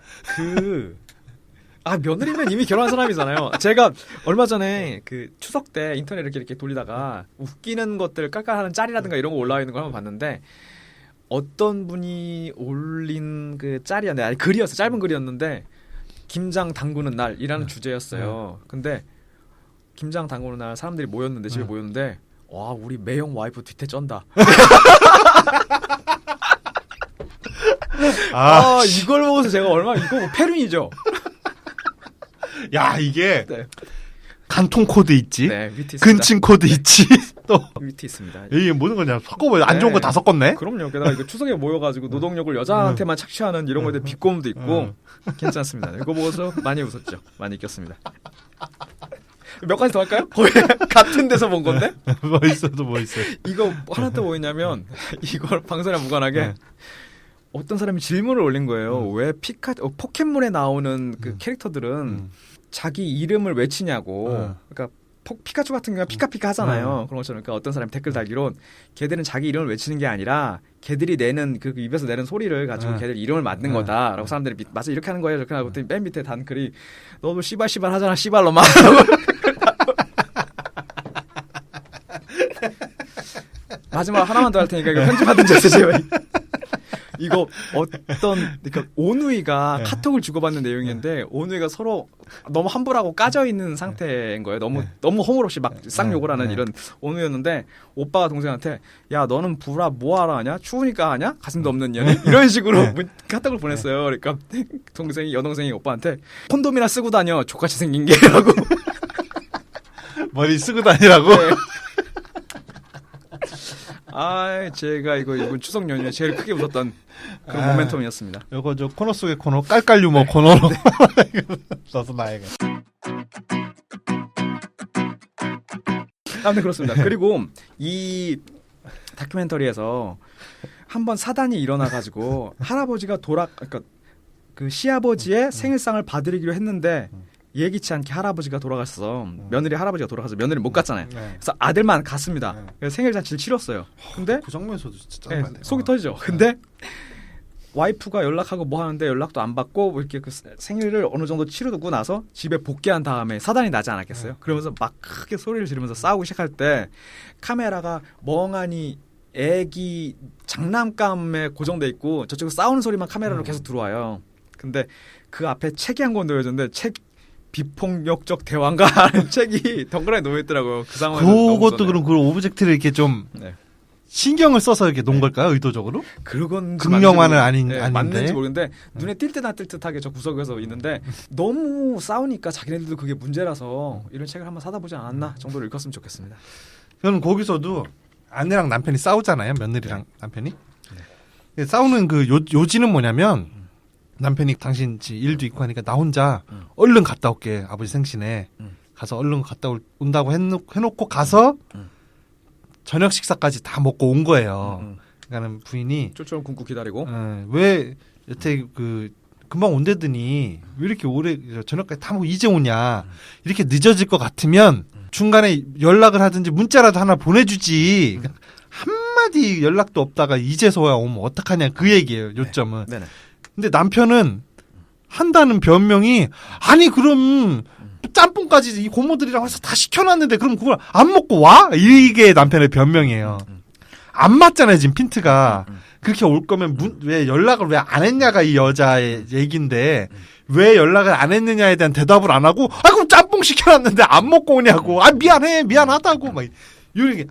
며느리면 이미 결혼한 사람이잖아요. 제가 얼마 전에 그 추석 때 인터넷 이렇게 돌리다가 웃기는 것들 깔깔하는 짤이라든가 이런 거 올라와 있는 걸 한번 봤는데 어떤 분이 올린 그 짤이었는데 아니 글이었어요. 짧은 글이었는데 김장 담그는 날이라는 주제였어요. 근데 김장 담그는 날 사람들이 모였는데 집에 모였는데 와 우리 매형 와이프 뒤태 쩐다. 이걸 보고서 제가 이거 뭐 패륜이죠. 야 이게 네. 간통 코드 있지, 네, 위트 있습니다. 근친 코드 있지, 또 위트 있습니다. 이게 모든 걸 그냥 섞어버려. 안 좋은 거 다 섞었네. 그럼요. 게다가 이거 추석에 모여가지고 노동력을 여자한테만 착취하는 이런 거에 대한 비꼬음도 있고 괜찮습니다. 이거 보고서 많이 웃었죠. 많이 웃겼습니다. 몇 가지 더 할까요? 거의 같은 데서 본 건데? 뭐 있어도 뭐 있어요. 이거 하나 또 뭐였냐면 이걸 방송이랑 무관하게 어떤 사람이 질문을 올린 거예요. 왜 포켓몬에 나오는 그 캐릭터들은 자기 이름을 외치냐고. 그러니까 피카츄 같은 경우는 피카피카 하잖아요. 그런 것처럼 그러니까 어떤 사람이 댓글 달기론 걔들은 자기 이름을 외치는 게 아니라 걔들이 내는 그 입에서 내는 소리를 가지고 걔들 이름을 만든 거다라고 사람들이 맞아 이렇게 하는 거예요. 이렇게 하고 맨 밑에 단 글이 너도 씨발 하잖아 씨발로만. 마지막 하나만 더 할 테니까 이거 편집하든지 하세요. 이거 그러니까 오누이가 카톡을 주고받는 내용인데 오누이가 서로 너무 함부로하고 까져 있는 상태인 거예요. 너무 허물없이 막 쌍욕을 하는 이런 오누이였는데 오빠가 동생한테 야 너는 부라 뭐하러 하냐? 추우니까 하냐? 가슴도 없는 년이? 이런 식으로 카톡을 보냈어요. 그러니까 여동생이 오빠한테 콘돔이나 쓰고 다녀 족같이 생긴 게라고 머리 쓰고 다니라고. 네. 제가 이번 추석 연휴에 제일 크게 웃었던 그런 모멘텀이었습니다. 요거 저 코너 속의 코너 깔깔 유머 코너로 써서 나에게. 아무튼 그렇습니다. 그리고 이 다큐멘터리에서 한번 사단이 일어나가지고 할아버지가 그러니까 그 시아버지의 생일상을 봐드리기로 했는데 예기치 않게 할아버지가 돌아갔어. 할아버지가 돌아가서 며느리 못 갔잖아요. 그래서 아들만 갔습니다. 그래서 생일 잔치를 치렀어요. 근데 그 장면에서도 진짜 네, 속이 터지죠. 근데 와이프가 연락하고 뭐 하는데 연락도 안 받고 이렇게 그 생일을 어느 정도 치르고 나서 집에 복귀한 다음에 사단이 나지 않았겠어요? 그러면서 막 크게 소리를 지르면서 싸우기 시작할 때 카메라가 멍하니 애기 장난감에 고정돼 있고 저쪽에 싸우는 소리만 카메라로 계속 들어와요. 근데 그 앞에 책이 한 권 놓여졌는데 비폭력적 대왕가 하는 책이 덩그러니 놓여있더라고요. 그 상황에서. 그것도 그럼 그 오브젝트를 이렇게 좀 신경을 써서 이렇게 놓은 걸까요? 의도적으로? 그건 극영화는 아닌데 맞는지 모르겠는데 눈에 띌 듯 안 뜰 듯하게 저 구석에서 있는데 너무 싸우니까 자기네들도 그게 문제라서 이런 책을 한번 사다 보지 않았나 정도로 읽었으면 좋겠습니다. 저는 거기서도 아내랑 남편이 싸우잖아요. 며느리랑 남편이. 싸우는 그 요지는 뭐냐면 남편이 당신 일도 있고 하니까 나 혼자 얼른 갔다 올게. 아버지 생신에 가서 얼른 갔다 온다고 해놓고 가서 저녁 식사까지 다 먹고 온 거예요. 그러니까는 부인이 쫄쫄 굶고 기다리고 왜 여태 금방 온대더니 왜 이렇게 오래 저녁까지 다 먹고 이제 오냐. 이렇게 늦어질 것 같으면 중간에 연락을 하든지 문자라도 하나 보내주지. 한마디 연락도 없다가 이제서야 오면 어떡하냐 그 얘기예요. 요점은. 네네. 근데 남편은 한다는 변명이 아니 그럼 짬뽕까지 이 고모들이랑 해서 다 시켜놨는데 그럼 그걸 안 먹고 와? 이게 남편의 변명이에요. 안 맞잖아요 지금 핀트가. 그렇게 올 거면 왜 연락을 왜 안 했냐가 이 여자의 얘기인데 왜 연락을 안 했느냐에 대한 대답을 안 하고 그럼 짬뽕 시켜놨는데 안 먹고 오냐고. 미안하다고 막 이렇게.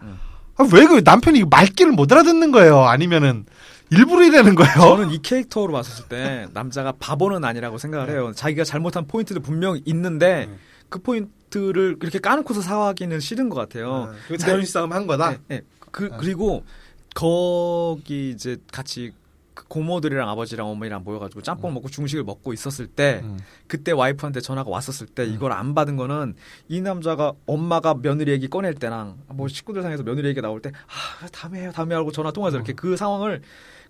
왜 그 남편이 말귀를 못 알아듣는 거예요? 아니면은 일부러 이러는 거예요? 저는 이 캐릭터로 봤을 때 남자가 바보는 아니라고 생각을 해요. 자기가 잘못한 포인트도 분명히 있는데 그 포인트를 이렇게 까놓고서 사과하기는 싫은 것 같아요. 자존심 싸움 한 거다? 네. 그리고 거기 이제 같이 그 고모들이랑 아버지랑 어머니랑 모여가지고 짬뽕 먹고 중식을 먹고 있었을 때 그때 와이프한테 전화가 왔었을 때 이걸 안 받은 거는 이 남자가 엄마가 며느리 얘기 꺼낼 때랑 뭐 식구들 상에서 며느리 얘기 나올 때 다음에 해요 하고 전화 통화해서 이렇게 그 상황을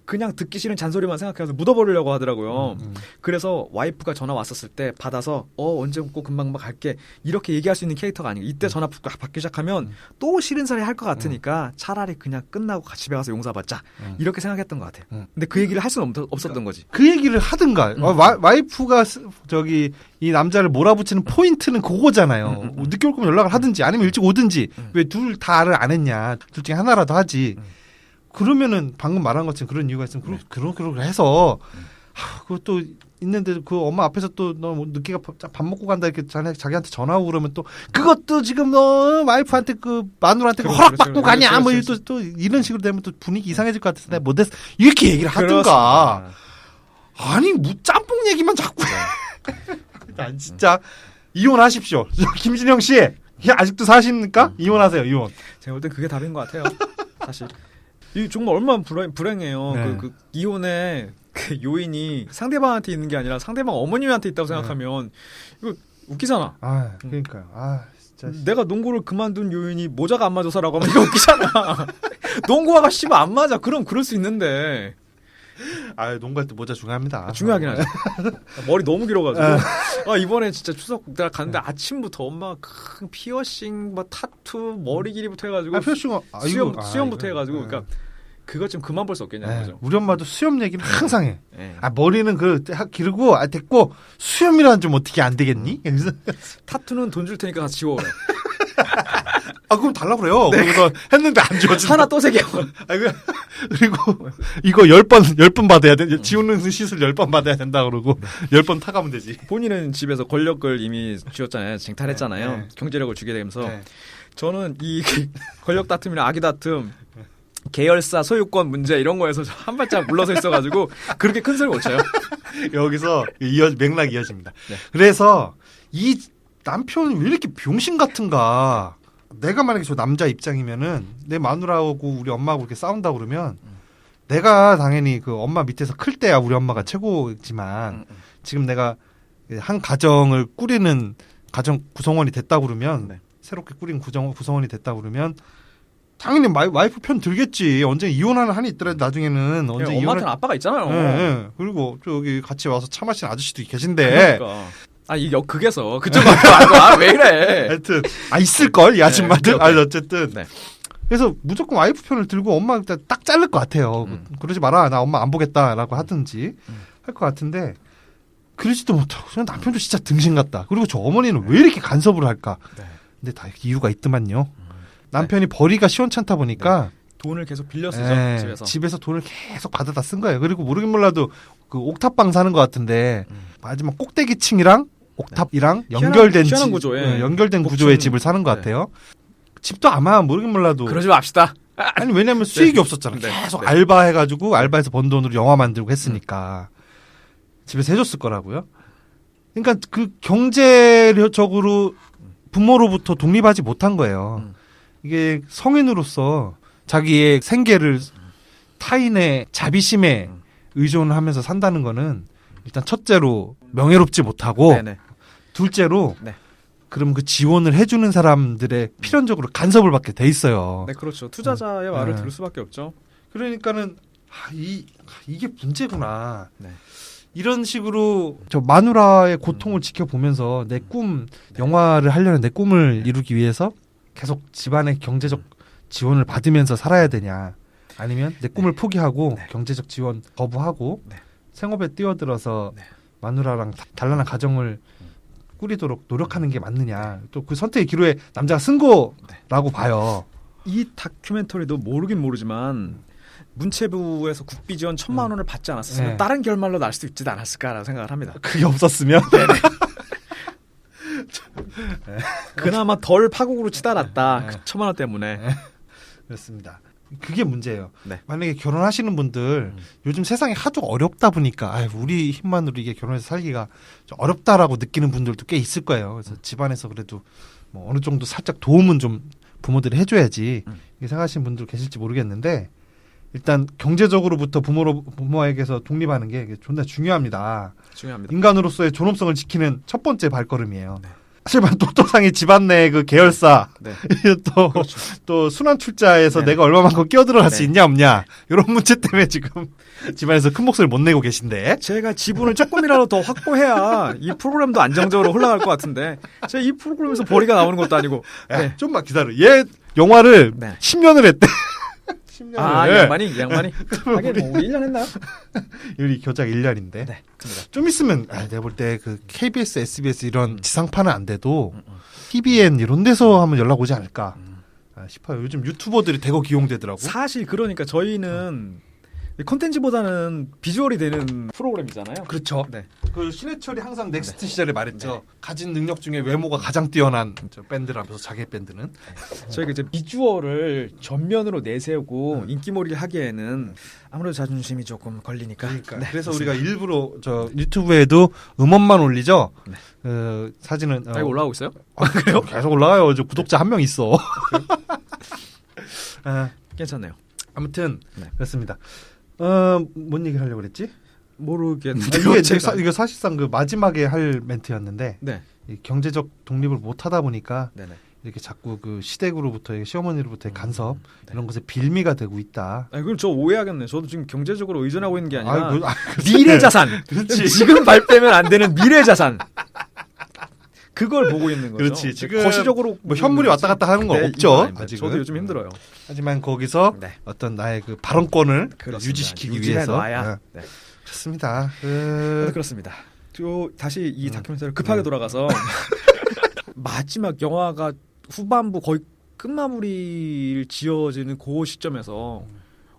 그냥 듣기 싫은 잔소리만 생각해서 묻어버리려고 하더라고요. 그래서 와이프가 전화 왔었을 때 받아서 언제 꼭 금방 갈게 이렇게 얘기할 수 있는 캐릭터가 아니고 이때 전화 받기 시작하면 또 싫은 소리 할 것 같으니까 차라리 그냥 끝나고 집에 가서 용서받자 이렇게 생각했던 것 같아요. 근데 그 얘기를 할 수는 없었던 거지. 그 얘기를 하든가 와이프가 저기 이 남자를 몰아붙이는 포인트는 그거잖아요. 늦게 올 거면 연락을 하든지 아니면 일찍 오든지 왜 둘 다를 안 했냐. 둘 중에 하나라도 하지. 그러면은 방금 말한 것처럼 그런 이유가 있으면 그러고 해서 그것도 있는데 그 엄마 앞에서 또 너 늦게 밥 먹고 간다 이렇게 자기한테 전화하고 그러면 또 그것도 지금 너 와이프한테 그 마누라한테 허락받고 가냐 뭐 또 이런 식으로 되면 또 분위기 이상해질 것 같아서 내가 못했어 이렇게 얘기를 하든가. 아니 뭐 짬뽕 얘기만 자꾸 해. 난 진짜 이혼하십시오. 김진영 씨 아직도 사십니까? 이혼하세요. 이혼. 제가 볼 땐 그게 답인 것 같아요. 사실 이 정말 얼마나 불행해요. 네. 그 이혼의 그 요인이 상대방한테 있는 게 아니라 상대방 어머님한테 있다고 생각하면 이거 웃기잖아. 아 그러니까요. 아 진짜 내가 농구를 그만둔 요인이 모자가 안 맞아서라고 하면 이거 웃기잖아. 농구화가 씨발 안 맞아. 그럼 그럴 수 있는데. 아 농구할 때 모자 중요합니다. 중요하긴 하죠. 머리 너무 길어가지고 이번에 진짜 추석 내가 갔는데 아침부터 엄마가 큰 피어싱, 뭐 타투, 머리 길이부터 해가지고 수염부터 해가지고 그러니까 그것 좀 그만 볼 수 없겠냐는 거죠. 우리 엄마도 수염 얘기를 항상 해. 머리는 기르고 기르고 수염이란 좀 어떻게 안 되겠니? 타투는 돈 줄 테니까 가서 지워오래. 그럼 달라고 그래요. 그래서 했는데 안 지워진다. 하나 또 새겨. 그리고 이거 10번 받아야 돼. 지우는 시술 10번 받아야 된다 그러고 10번 타가면 되지. 본인은 집에서 권력을 이미 쥐었잖아요. 쟁탈했잖아요. 경제력을 주게 되면서 저는 이 권력 다툼이나 아기 다툼 계열사 소유권 문제 이런 거에서 한 발짝 물러서 있어가지고 그렇게 큰 소리 못 쳐요. 여기서 맥락이 이어집니다. 네. 그래서 이 남편은 왜 이렇게 병신 같은가. 내가 만약에 저 남자 입장이면은 내 마누라하고 우리 엄마하고 이렇게 싸운다 그러면 내가 당연히 그 엄마 밑에서 클 때야 우리 엄마가 최고지만 지금 내가 한 가정을 꾸리는 가정 구성원이 됐다 그러면 새롭게 꾸린 구성원이 됐다 그러면 당연히 와이프 편 들겠지. 언제 이혼하는 한이 있더라도 나중에는 언제 엄마한테는 아빠가 있잖아요. 네. 그리고 저기 같이 와서 차 마시는 아저씨도 계신데. 그러니까. 이 극에서 그쪽 말고 왜 이래? 하여튼 있을 걸 이 아줌마들. 어쨌든. 네. 그래서 무조건 와이프 편을 들고 엄마 딱 자를 것 같아요. 그러지 마라. 나 엄마 안 보겠다라고 하든지 할 것 같은데 그러지도 못하고 그냥 남편도 진짜 등신 같다. 그리고 저 어머니는 왜 이렇게 간섭을 할까? 근데 다 이유가 있더만요. 남편이 벌이가 시원찮다 보니까 돈을 계속 빌려 쓰죠. 집에서 돈을 계속 받아다 쓴 거예요. 그리고 모르긴 몰라도 그 옥탑방 사는 것 같은데 마지막 꼭대기층이랑 옥탑이랑 연결된 희한한 구조에 연결된 구조의 집을 사는 것 같아요. 집도 아마 모르긴 몰라도 그러지 맙시다. 아니 왜냐면 수익이 없었잖아. 계속 알바해가지고 알바해서 번 돈으로 영화 만들고 했으니까 집에서 해줬을 거라고요. 그러니까 그 경제적으로 부모로부터 독립하지 못한 거예요. 이게 성인으로서 자기의 생계를 타인의 자비심에 의존하면서 산다는 거는 일단 첫째로 명예롭지 못하고 둘째로 그럼 그 지원을 해주는 사람들의 필연적으로 간섭을 받게 돼 있어요. 네, 그렇죠. 투자자의 말을 들을 수밖에 없죠. 그러니까는 이게 문제구나. 이런 식으로 저 마누라의 고통을 지켜보면서 내 꿈 영화를 하려는 내 꿈을 이루기 위해서 계속 집안의 경제적 지원을 받으면서 살아야 되냐 아니면 내 꿈을 포기하고 경제적 지원 거부하고 생업에 뛰어들어서 마누라랑 단란한 가정을 꾸리도록 노력하는 게 맞느냐 또 그 선택의 기로에 남자가 쓴 거라고 봐요. 이 다큐멘터리도 모르긴 모르지만 문체부에서 국비 지원 1,000만 원을 받지 않았으면 다른 결말로 날 수도 있지 않았을까라는 생각을 합니다. 그게 없었으면 그나마 덜 파국으로 치달았다. 그 1,000만 원 때문에. 그렇습니다. 그게 문제예요. 만약에 결혼하시는 분들 요즘 세상이 하도 어렵다 보니까 우리 힘만으로 이게 결혼해서 살기가 좀 어렵다라고 느끼는 분들도 꽤 있을 거예요. 그래서 집안에서 그래도 뭐 어느 정도 살짝 도움은 좀 부모들이 해줘야지 이렇게 생각하시는 분들 계실지 모르겠는데 일단 경제적으로부터 부모에게서 독립하는 게 존나 중요합니다. 중요합니다. 인간으로서의 존엄성을 지키는 첫 번째 발걸음이에요. 하지만 또또상의 집안 내 그 계열사 네. 또, 그렇죠. 또 순환 출자에서 네. 내가 얼마만큼 끼어들어갈 수 네. 있냐 없냐 이런 문제 때문에 지금 집안에서 큰 목소리를 못 내고 계신데 제가 지분을 조금이라도 더 확보해야 이 프로그램도 안정적으로 흘러갈 것 같은데 제가 이 프로그램에서 벌이가 나오는 것도 아니고 야, 네. 좀만 기다려. 얘 영화를 네. 10년을 했대. 10년을. 아 양반이 하긴 뭐 1년 했나요? 우리 교작 1년인데. 네 그렇습니다. 좀 있으면 내가 볼 때 그 KBS, SBS 이런 지상파는 안 돼도 TVN 이런 데서 한번 연락 오지 않을까 싶어요. 요즘 유튜버들이 대거 기용되더라고. 사실 그러니까 저희는 콘텐츠보다는 비주얼이 되는 프로그램이잖아요. 그렇죠. 네. 그 신해철이 항상 넥스트 시절에 말했죠. 가진 능력 중에 외모가 가장 뛰어난 저 밴드라면서 자기 밴드는. 저희가 이제 비주얼을 전면으로 내세우고 인기몰이를 하기에는 아무래도 자존심이 조금 걸리니까. 그러니까. 네, 그래서 그렇습니다. 우리가 일부러 저 유튜브에도 음원만 올리죠. 네. 사진은 아, 이거 올라오고 있어요? 그래요? 계속 올라가요. 저 구독자 한 명 있어. 괜찮네요. 아무튼 네. 그렇습니다. 뭔 얘기를 하려고 그랬지? 모르겠는데 이게 사실상 그 마지막에 할 멘트였는데 네. 이 경제적 독립을 못 하다 보니까 네네. 이렇게 자꾸 그 시댁으로부터 시어머니로부터의 간섭 이런 것에 빌미가 되고 있다. 아, 그럼 저 오해하겠네. 저도 지금 경제적으로 의존하고 있는 게 아니라 글쎄. 미래 자산. 그렇지. 지금 발빼면 안 되는 미래 자산. 그걸 보고 있는 거죠. 그렇지. 지금 거시적으로 뭐 현물이 왔다 갔다 하는 건 네, 없죠. 이건 아닙니다. 아직은. 저도 요즘 힘들어요. 하지만 거기서 네. 어떤 나의 그 발언권을 그렇습니다. 유지시키기 유지해 위해서 놔야. 네. 그렇습니다. 그렇습니다. 다시 이 다큐멘터리를 급하게 돌아가서 마지막 영화가 후반부 거의 끝마무리를 지어지는 그 시점에서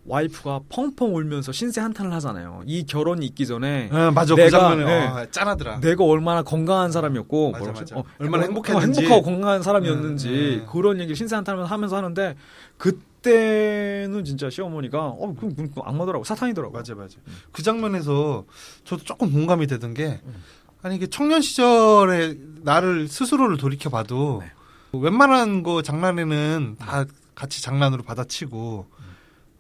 와이프가 펑펑 울면서 신세 한탄을 하잖아요. 이 결혼이 있기 전에 맞아. 내가, 그 장면은 네. 짠하더라. 내가 얼마나 건강한 사람이었고 맞아, 뭐라 맞아. 그러지? 얼마나 행복했는지. 행복하고 건강한 사람이었는지 음. 그런 얘기를 신세 한탄을 하면서 하는데 그때는 진짜 시어머니가 그럼 악마더라고 사탄이더라고. 맞아. 그 장면에서 저도 조금 공감이 되던 게 아니 이게 청년 시절에 나를 스스로를 돌이켜 봐도 네. 웬만한 거 장난에는 다 같이 장난으로 받아치고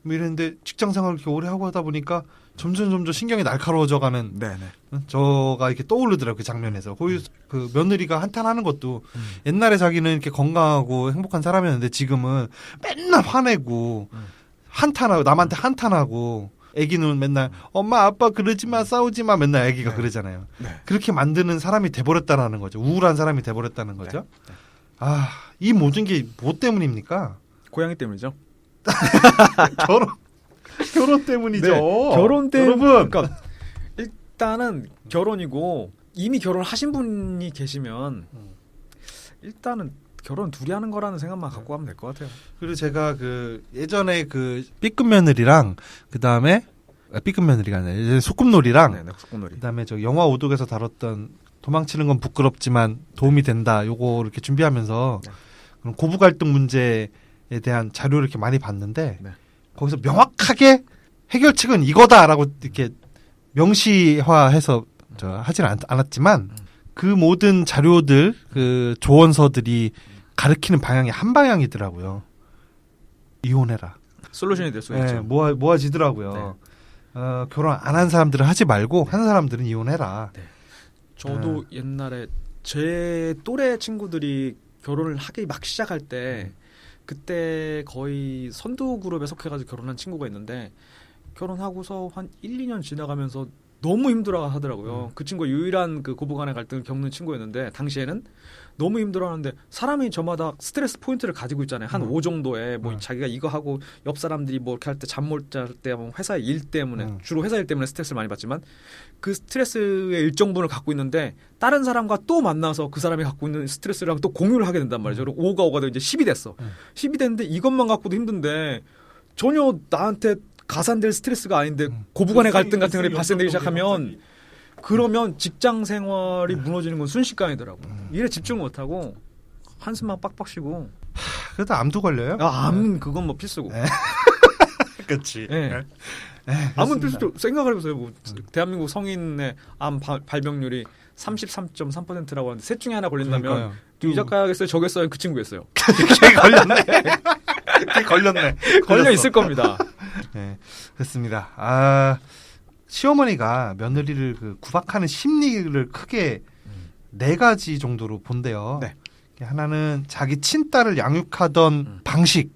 뭐 이랬는데 직장 생활을 이렇게 오래 하고 하다 보니까 점점 신경이 날카로워져가는 네네. 저가 이렇게 떠오르더라고요. 그 장면에서. 그 며느리가 한탄하는 것도 옛날에 자기는 이렇게 건강하고 행복한 사람이었는데 지금은 맨날 화내고 한탄하고 남한테 한탄하고 애기는 맨날 엄마 아빠 그러지 마 싸우지 마 맨날 애기가 네. 그러잖아요. 네. 그렇게 만드는 사람이 돼버렸다라는 거죠. 우울한 사람이 돼버렸다는 거죠. 네. 이 모든 게 뭐 때문입니까? 고양이 때문이죠. 결혼 때문이죠. 네, 결혼 때문에 여러분. 그러니까 일단은 결혼이고 이미 결혼하신 분이 계시면 일단은 결혼 둘이 하는 거라는 생각만 갖고 가면 될 것 같아요. 그리고 제가 그 예전에 그 B급 며느리랑 그 다음에 B급 며느리가 아니라 예전에 소꿉놀이랑 네, 소꿉놀이. 그 다음에 저 영화 오독에서 다뤘던 도망치는 건 부끄럽지만 도움이 된다. 요거 이렇게 준비하면서 네. 그런 고부 갈등 문제에 대한 자료를 이렇게 많이 봤는데 네. 거기서 명확하게 해결책은 이거다라고 이렇게 명시화해서 하진 않았지만 그 모든 자료들 그 조언서들이 가르치는 방향이 한 방향이더라고요. 이혼해라. 솔루션이 될 수 있죠. 모아지더라고요. 결혼 안 한 사람들은 하지 말고 한 사람들은 이혼해라. 저도 옛날에 제 또래 친구들이 결혼을 하기 막 시작할 때 그때 거의 선두 그룹에 속해가지고 결혼한 친구가 있는데 결혼하고서 한 1, 2년 지나가면서 너무 힘들어 하더라고요. 그 친구가 유일한 그 고부간의 갈등을 겪는 친구였는데 당시에는 너무 힘들어하는데 사람이 저마다 스트레스 포인트를 가지고 있잖아요. 한 5 정도에 뭐 자기가 이거 하고 옆 사람들이 뭐 이렇게 할 때 잠 못 잘 때 회사 일 때문에 주로 회사 일 때문에 스트레스를 많이 받지만 그 스트레스의 일정분을 갖고 있는데 다른 사람과 또 만나서 그 사람이 갖고 있는 스트레스랑 또 공유를 하게 된단 말이죠. 그리고 5가 되고 이제 10이 됐어. 10이 됐는데 이것만 갖고도 힘든데 전혀 나한테 가산될 스트레스가 아닌데 고부간의 갈등 같은 게 발생되기 시작하면 그러면 직장 생활이 무너지는 건 순식간이더라고. 일에 집중 못하고 한숨만 빡빡 쉬고. 그래도 암도 걸려요? 암 그건 뭐 필수고. 그렇지. 네. 암은 필수. 생각을 해보세요. 뭐 대한민국 성인의 암 발병률이 33.3%라고 하는데 셋 중에 하나 걸린다면 이 작가겠어요, 저겠어요, 그 친구겠어요. 걔 걸렸네. 걔 걸렸네. 걸려 있을 겁니다. 네, 그렇습니다. 시어머니가 며느리를 그 구박하는 심리를 크게 4가지 정도로 본대요. 네. 하나는 자기 친딸을 양육하던 방식이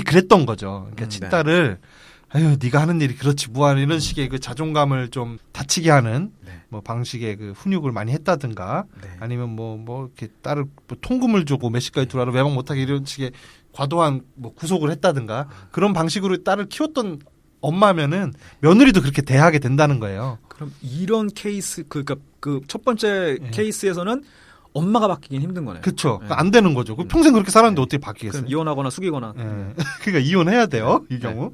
그랬던 거죠. 그러니까 친딸을 아유 네가 하는 일이 그렇지 뭐하는 이런 식의 그 자존감을 좀 다치게 하는 뭐 방식의 그 훈육을 많이 했다든가 아니면 뭐 이렇게 딸을 뭐 통금을 주고 몇 시까지 들어와라 외박 못하게 이런 식의 과도한 뭐 구속을 했다든가 그런 방식으로 딸을 키웠던 엄마면은 며느리도 그렇게 대하게 된다는 거예요. 그럼 이런 케이스 그러니까 그 첫 번째 케이스에서는 엄마가 바뀌긴 힘든 거네요. 그렇죠. 안 되는 거죠. 평생 그렇게 살았는데 어떻게 바뀌겠어요? 그럼 이혼하거나 숙이거나. 그러니까 이혼해야 돼요. 이 경우.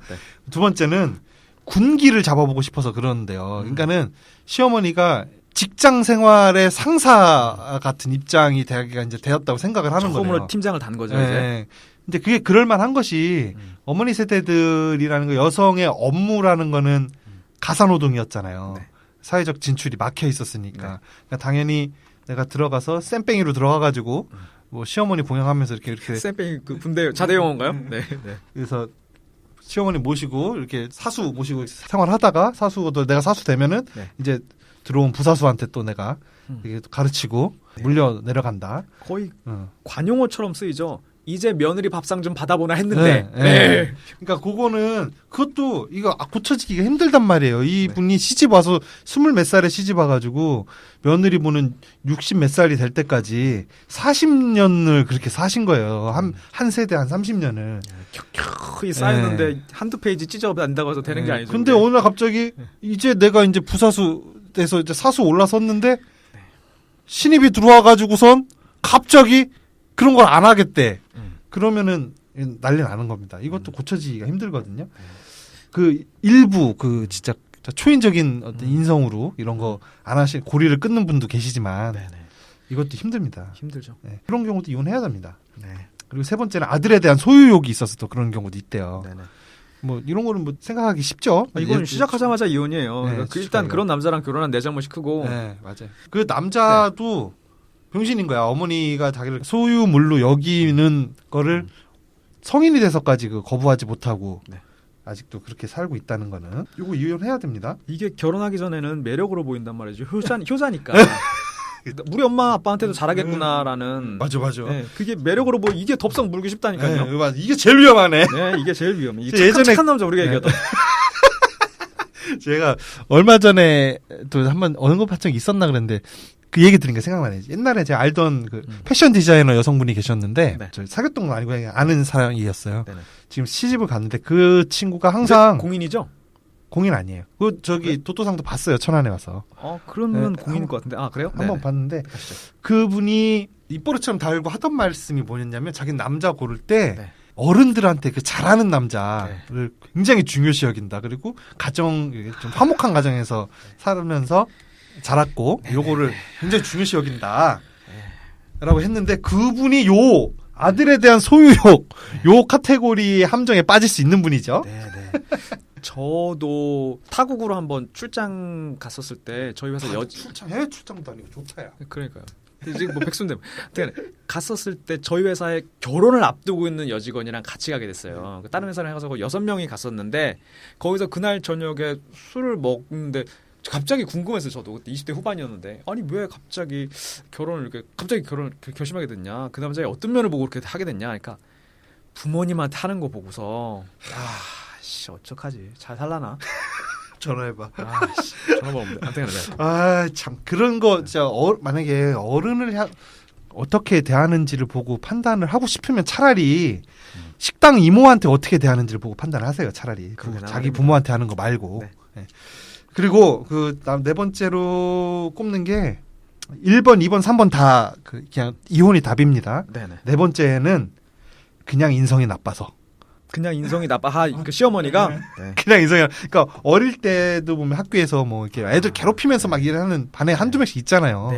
두 번째는 군기를 잡아보고 싶어서 그러는데요. 그러니까는 시어머니가 직장 생활의 상사 같은 입장이 되기가 이제 되었다고 생각을 하는 거예요. 처음으로 팀장을 단 거죠. 이제. 근데 그게 그럴 만한 것이 어머니 세대들이라는 거 여성의 업무라는 거는 가사노동이었잖아요. 사회적 진출이 막혀 있었으니까. 그러니까 당연히 내가 들어가서 쌤뺑이로 들어가가지고 뭐 시어머니 봉양하면서 이렇게 쌤뺑이 그 군대 자대용어인가요? 네. 그래서 시어머니 모시고 이렇게 사수 모시고 생활하다가 사수도 내가 사수 되면은 이제 들어온 부사수한테 또 내가 이게 가르치고 물려 내려간다. 거의 관용어처럼 쓰이죠. 이제 며느리 밥상 좀 받아보나 했는데. 그러니까 그것도 이거 고쳐지기가 힘들단 말이에요. 이분이 시집 와서 20몇 살에 시집 와가지고 며느리 보는 60 몇 살이 될 때까지 40년을 그렇게 사신 거예요. 한 세대 한 30년을. 켜켜이 쌓였는데 한두 페이지 찢어낸다고 해서 되는 게 아니죠. 근데 어느 날 갑자기 이제 내가 이제 부사수에서 이제 사수 올라섰는데 신입이 들어와가지고선 갑자기 그런 걸 안 하겠대. 그러면은 난리 나는 겁니다. 이것도 고쳐지기가 힘들거든요. 그 일부 그 진짜 초인적인 어떤 인성으로 이런 거 안 하실 고리를 끊는 분도 계시지만 이것도 힘듭니다. 힘들죠. 그런 경우도 이혼해야 됩니다. 그리고 세 번째는 아들에 대한 소유욕이 있어서 또 그런 경우도 있대요. 뭐 이런 거는 뭐 생각하기 쉽죠. 이건 시작하자마자 이혼이에요. 일단 그런 남자랑 결혼한 내장못이 크고. 맞아요. 그 남자도 병신인 거야. 어머니가 자기를 소유물로 여기는 거를 성인이 돼서까지 거부하지 못하고 아직도 그렇게 살고 있다는 거는 이거 이혼해야 됩니다. 이게 결혼하기 전에는 매력으로 보인단 말이죠. 효자니까. 우리 엄마 아빠한테도 잘하겠구나라는. 맞아. 그게 매력으로 이게 덥석 물기 쉽다니까요. 이게 제일 위험하네. 이게 제일 위험해. 예전에 착한 남자 우리가 얘기하던. 제가 얼마 전에 또 한번 어느 것 같은 게 있었나 그랬는데 그 얘기 들으니까 생각나네. 옛날에 제가 알던 그 패션 디자이너 여성분이 계셨는데 저 사귀었던 건 아니고 그냥 아는 사람이었어요. 지금 시집을 갔는데 그 친구가 항상 공인이죠? 공인 아니에요. 그 저기 도토상도 봤어요. 천안에 와서. 그러면 공인일 것 같은데. 그래요? 한번 봤는데 그분이 입버릇처럼 달고 하던 말씀이 뭐였냐면 자기는 남자 고를 때 어른들한테 그 잘하는 남자를 굉장히 중요시 여긴다. 그리고 가정 좀 화목한 가정에서 살면서 자랐고 요거를 굉장히 중요시 여긴다 라고 했는데 그분이 요 아들에 대한 소유욕 요 카테고리 함정에 빠질 수 있는 분이죠. 저도 타국으로 한번 출장 갔었을 때 저희 회사 해외 출장도 아니고 조차야. 그러니까요. 지금 뭐 백순대 갔었을 때 저희 회사에 결혼을 앞두고 있는 여직원이랑 같이 가게 됐어요. 다른 회사를 가서 6명이 갔었는데 거기서 그날 저녁에 술을 먹는데 갑자기 궁금했어요. 저도 그때 20대 후반이었는데 아니 왜 갑자기 결혼을 결심하게 됐냐. 그 남자의 어떤 면을 보고 그렇게 하게 됐냐. 그러니까 부모님한테 하는 거 보고서 어떡하지. 잘 살라나. 전화해봐. 전화가 없는데. 참 그런 거 진짜 만약에 어른을 어떻게 대하는지를 보고 판단을 하고 싶으면 차라리 식당 이모한테 어떻게 대하는지를 보고 판단을 하세요. 차라리 자기 부모한테 하는 거 말고. 그리고 네 번째로 꼽는 게 1번, 2번, 3번 다 그냥 이혼이 답입니다. 네 번째는 그냥 인성이 나빠서. 그냥 인성이 나빠. 그 시어머니가 그냥 인성이 그러니까 어릴 때도 보면 학교에서 뭐 이렇게 애들 괴롭히면서 막 일하는 반에 한두 명씩 있잖아요.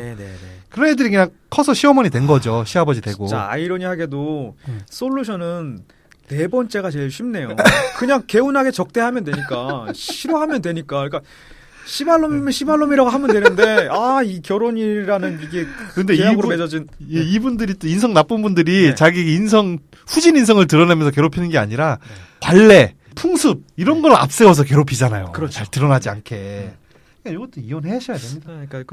그런 애들이 그냥 커서 시어머니 된 거죠. 시아버지 되고. 진짜 아이러니하게도 솔루션은 네 번째가 제일 쉽네요. 그냥 개운하게 적대하면 되니까 싫어하면 되니까. 그러니까 시발놈이면 시발놈이라고 하면 되는데 이 결혼이라는 이게 근데 계약으로 맺어진 이분들이 또 인성 나쁜 분들이 자기 후진 인성을 드러내면서 괴롭히는 게 아니라 관례, 풍습 이런 걸 앞세워서 괴롭히잖아요. 그렇죠. 잘 드러나지 않게. 이것도 이혼하셔야 됩니다. 그러니까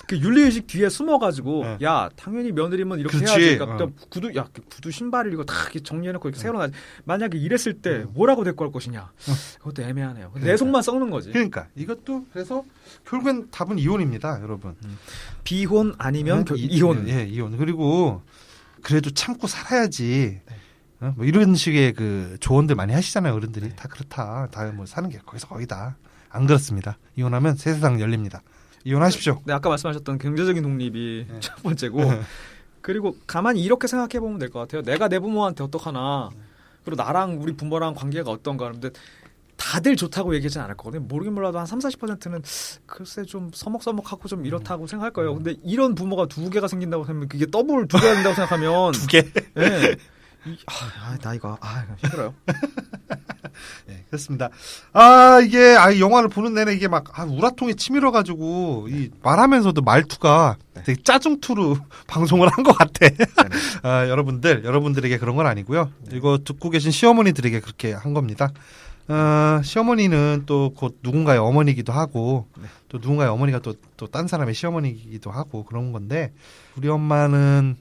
그 윤리의식 뒤에 숨어가지고 네. 야 당연히 며느리면 이렇게 그렇지. 해야지. 그러니까 구두 신발을 이거 다 이렇게 정리해놓고 이렇게 세워놔야지. 만약에 이랬을 때 뭐라고 대꾸할 것이냐. 그것도 애매하네요. 내 속만 썩는 거지. 그러니까 이것도 그래서 결국엔 답은 이혼입니다, 여러분. 비혼 아니면 이혼. 예, 이혼. 그리고 그래도 참고 살아야지. 뭐 이런 식의 그 조언들 많이 하시잖아요, 어른들이. 다 그렇다. 다 뭐 사는 게 거기서 거기다. 안 그렇습니다. 이혼하면 새 세상 열립니다. 이혼하십시오. 네, 아까 말씀하셨던 경제적인 독립이 첫 번째고 그리고 가만히 이렇게 생각해 보면 될 것 같아요. 내가 내 부모한테 어떡하나 그리고 나랑 우리 부모랑 관계가 어떤가. 그런데 다들 좋다고 얘기하진 않을 거거든요. 모르긴 몰라도 한 30-40%는 글쎄 좀 서먹서먹하고 좀 이렇다고 생각할 거예요. 근데 이런 부모가 두 개가 생긴다고 하면 그게 더블 두 개가 된다고 생각하면 두 개. 네. 나 이거 힘들어요. 네, 그렇습니다. 이게 영화를 보는 내내 이게 막 우라통이 치밀어가지고 이 말하면서도 말투가 되게 짜증투로 방송을 한 것 같아. 여러분들에게 그런 건 아니고요. 이거 듣고 계신 시어머니들에게 그렇게 한 겁니다. 시어머니는 또 곧 누군가의 어머니이기도 하고 또 누군가의 어머니가 또 딴 사람의 시어머니이기도 하고 그런 건데 우리 엄마는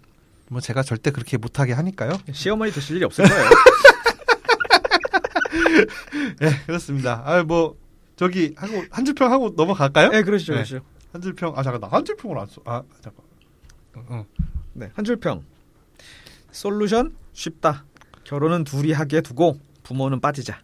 뭐 제가 절대 그렇게 못하게 하니까요. 시어머니 되실 일이 없을 거예요. 네, 그렇습니다. 뭐 저기 하고 한 줄평 하고 넘어갈까요? 네, 그러시죠. 그러시죠. 한 줄평. 잠깐 나 한 줄평을 안 써. 잠깐. 네, 한 줄평. 솔루션 쉽다. 결혼은 둘이 하게 두고 부모는 빠지자.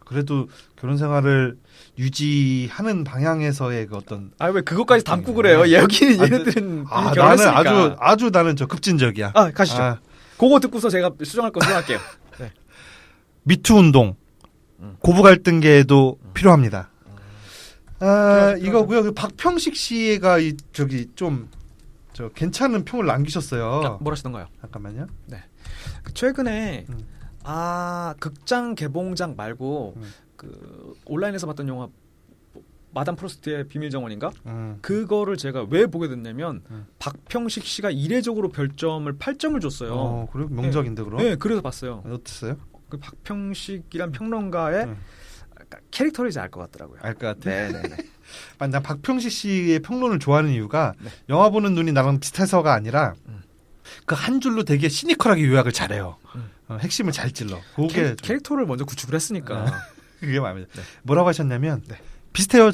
그래도 결혼 생활을 유지하는 방향에서의 그 어떤 왜 그것까지 담고 그래요? 여기는 얘네들은 이미 결혼했으니까. 나는 아주 나는 저 급진적이야. 가시죠. 그거 듣고서 제가 수정할 거 수정할게요. 네. 미투 운동, 고부 갈등계도 필요합니다. 이거고요. 그 박평식 씨가 좀 괜찮은 평을 남기셨어요. 뭐라시던가요? 잠깐만요. 네. 최근에 극장 개봉작 말고 그 온라인에서 봤던 영화 마담 프로스트의 비밀 정원인가? 그거를 제가 왜 보게 됐냐면 박평식 씨가 이례적으로 별점을 8점을 줬어요. 그리고 명작인데 그럼? 네, 그래서 봤어요. 어땠어요? 그 박평식이란 평론가의 캐릭터를 이제 알 것 같더라고요. 알 것 같아. 네. 난 박평식 씨의 평론을 좋아하는 이유가 영화 보는 눈이 나랑 비슷해서가 아니라 그 한 줄로 되게 시니컬하게 요약을 잘해요. 핵심을 잘 찔러. 그게 캐릭터를 먼저 구축을 했으니까. 그게 마음에 들어요. 뭐라고 하셨냐면 비슷해요.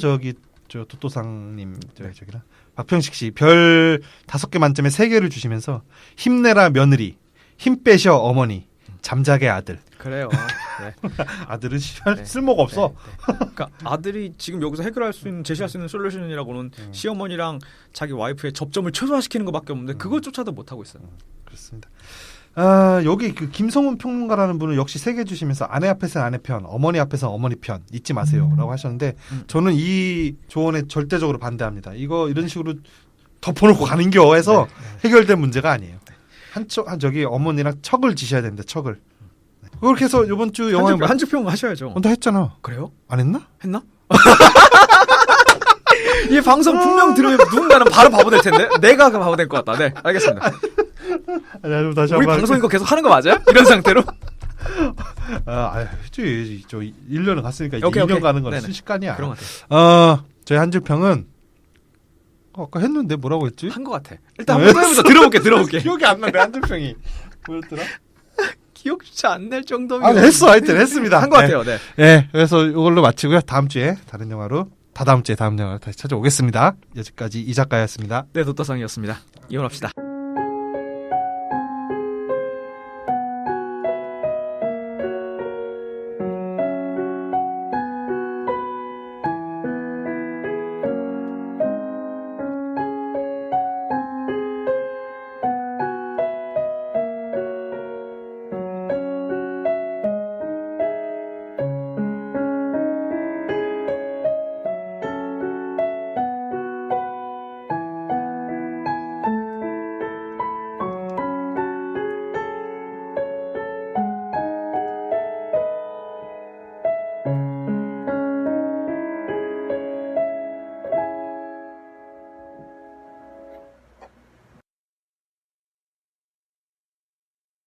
도토상님 저기랑 박평식 씨 별 5개 만점에 3개를 주시면서 힘내라 며느리, 힘 빼셔 어머니, 잠자게 아들. 그래요. 네. 아들은 쓸모가 없어. 그러니까 아들이 지금 여기서 해결할 수 있는 제시할 수 있는 솔루션이라고는 시어머니랑 자기 와이프의 접점을 최소화시키는 것밖에 없는데 그것조차도 못 하고 있어요. 그렇습니다. 여기 그 김성훈 평론가라는 분은 역시 3개 주시면서 아내 앞에서는 아내 편, 어머니 앞에서는 어머니 편 잊지 마세요라고 하셨는데 저는 이 조언에 절대적으로 반대합니다. 이런 식으로 덮어놓고 가는겨 해서 해결된 문제가 아니에요. 저기 어머니랑 척을 지셔야 됩니다. 척을. 그렇게 해서 이번 주 영화에 한 주평 하셔야죠. 나 했잖아. 그래요? 안 했나? 했나? 이 방송 분명 들으면 누군가는 바로 바보 될 텐데 내가 그 바보 될 것 같다. 네, 알겠습니다. 다시 우리 방송 이거 계속 하는 거 맞아요? 이런 상태로? 했지. 저 1년을 갔으니까 이제 오케이, 2년 가는 건 네네. 순식간이야. 그런 것 같아요. 저희 한 줄평은 아까 했는데 뭐라고 했지? 한 것 같아. 일단 한번 또 해보자. 들어볼게. 기억이 안 나네. 한 줄평이 뭐였더라? 기억조차 안 날 정도면 하여튼 했습니다. 한 것 같아요. 네. 네, 그래서 이걸로 마치고요. 다음 주에 다른 영화로 다음 영화로 다시 찾아오겠습니다. 여기까지 이 작가였습니다. 네, 도토상이었습니다. 이혼합시다.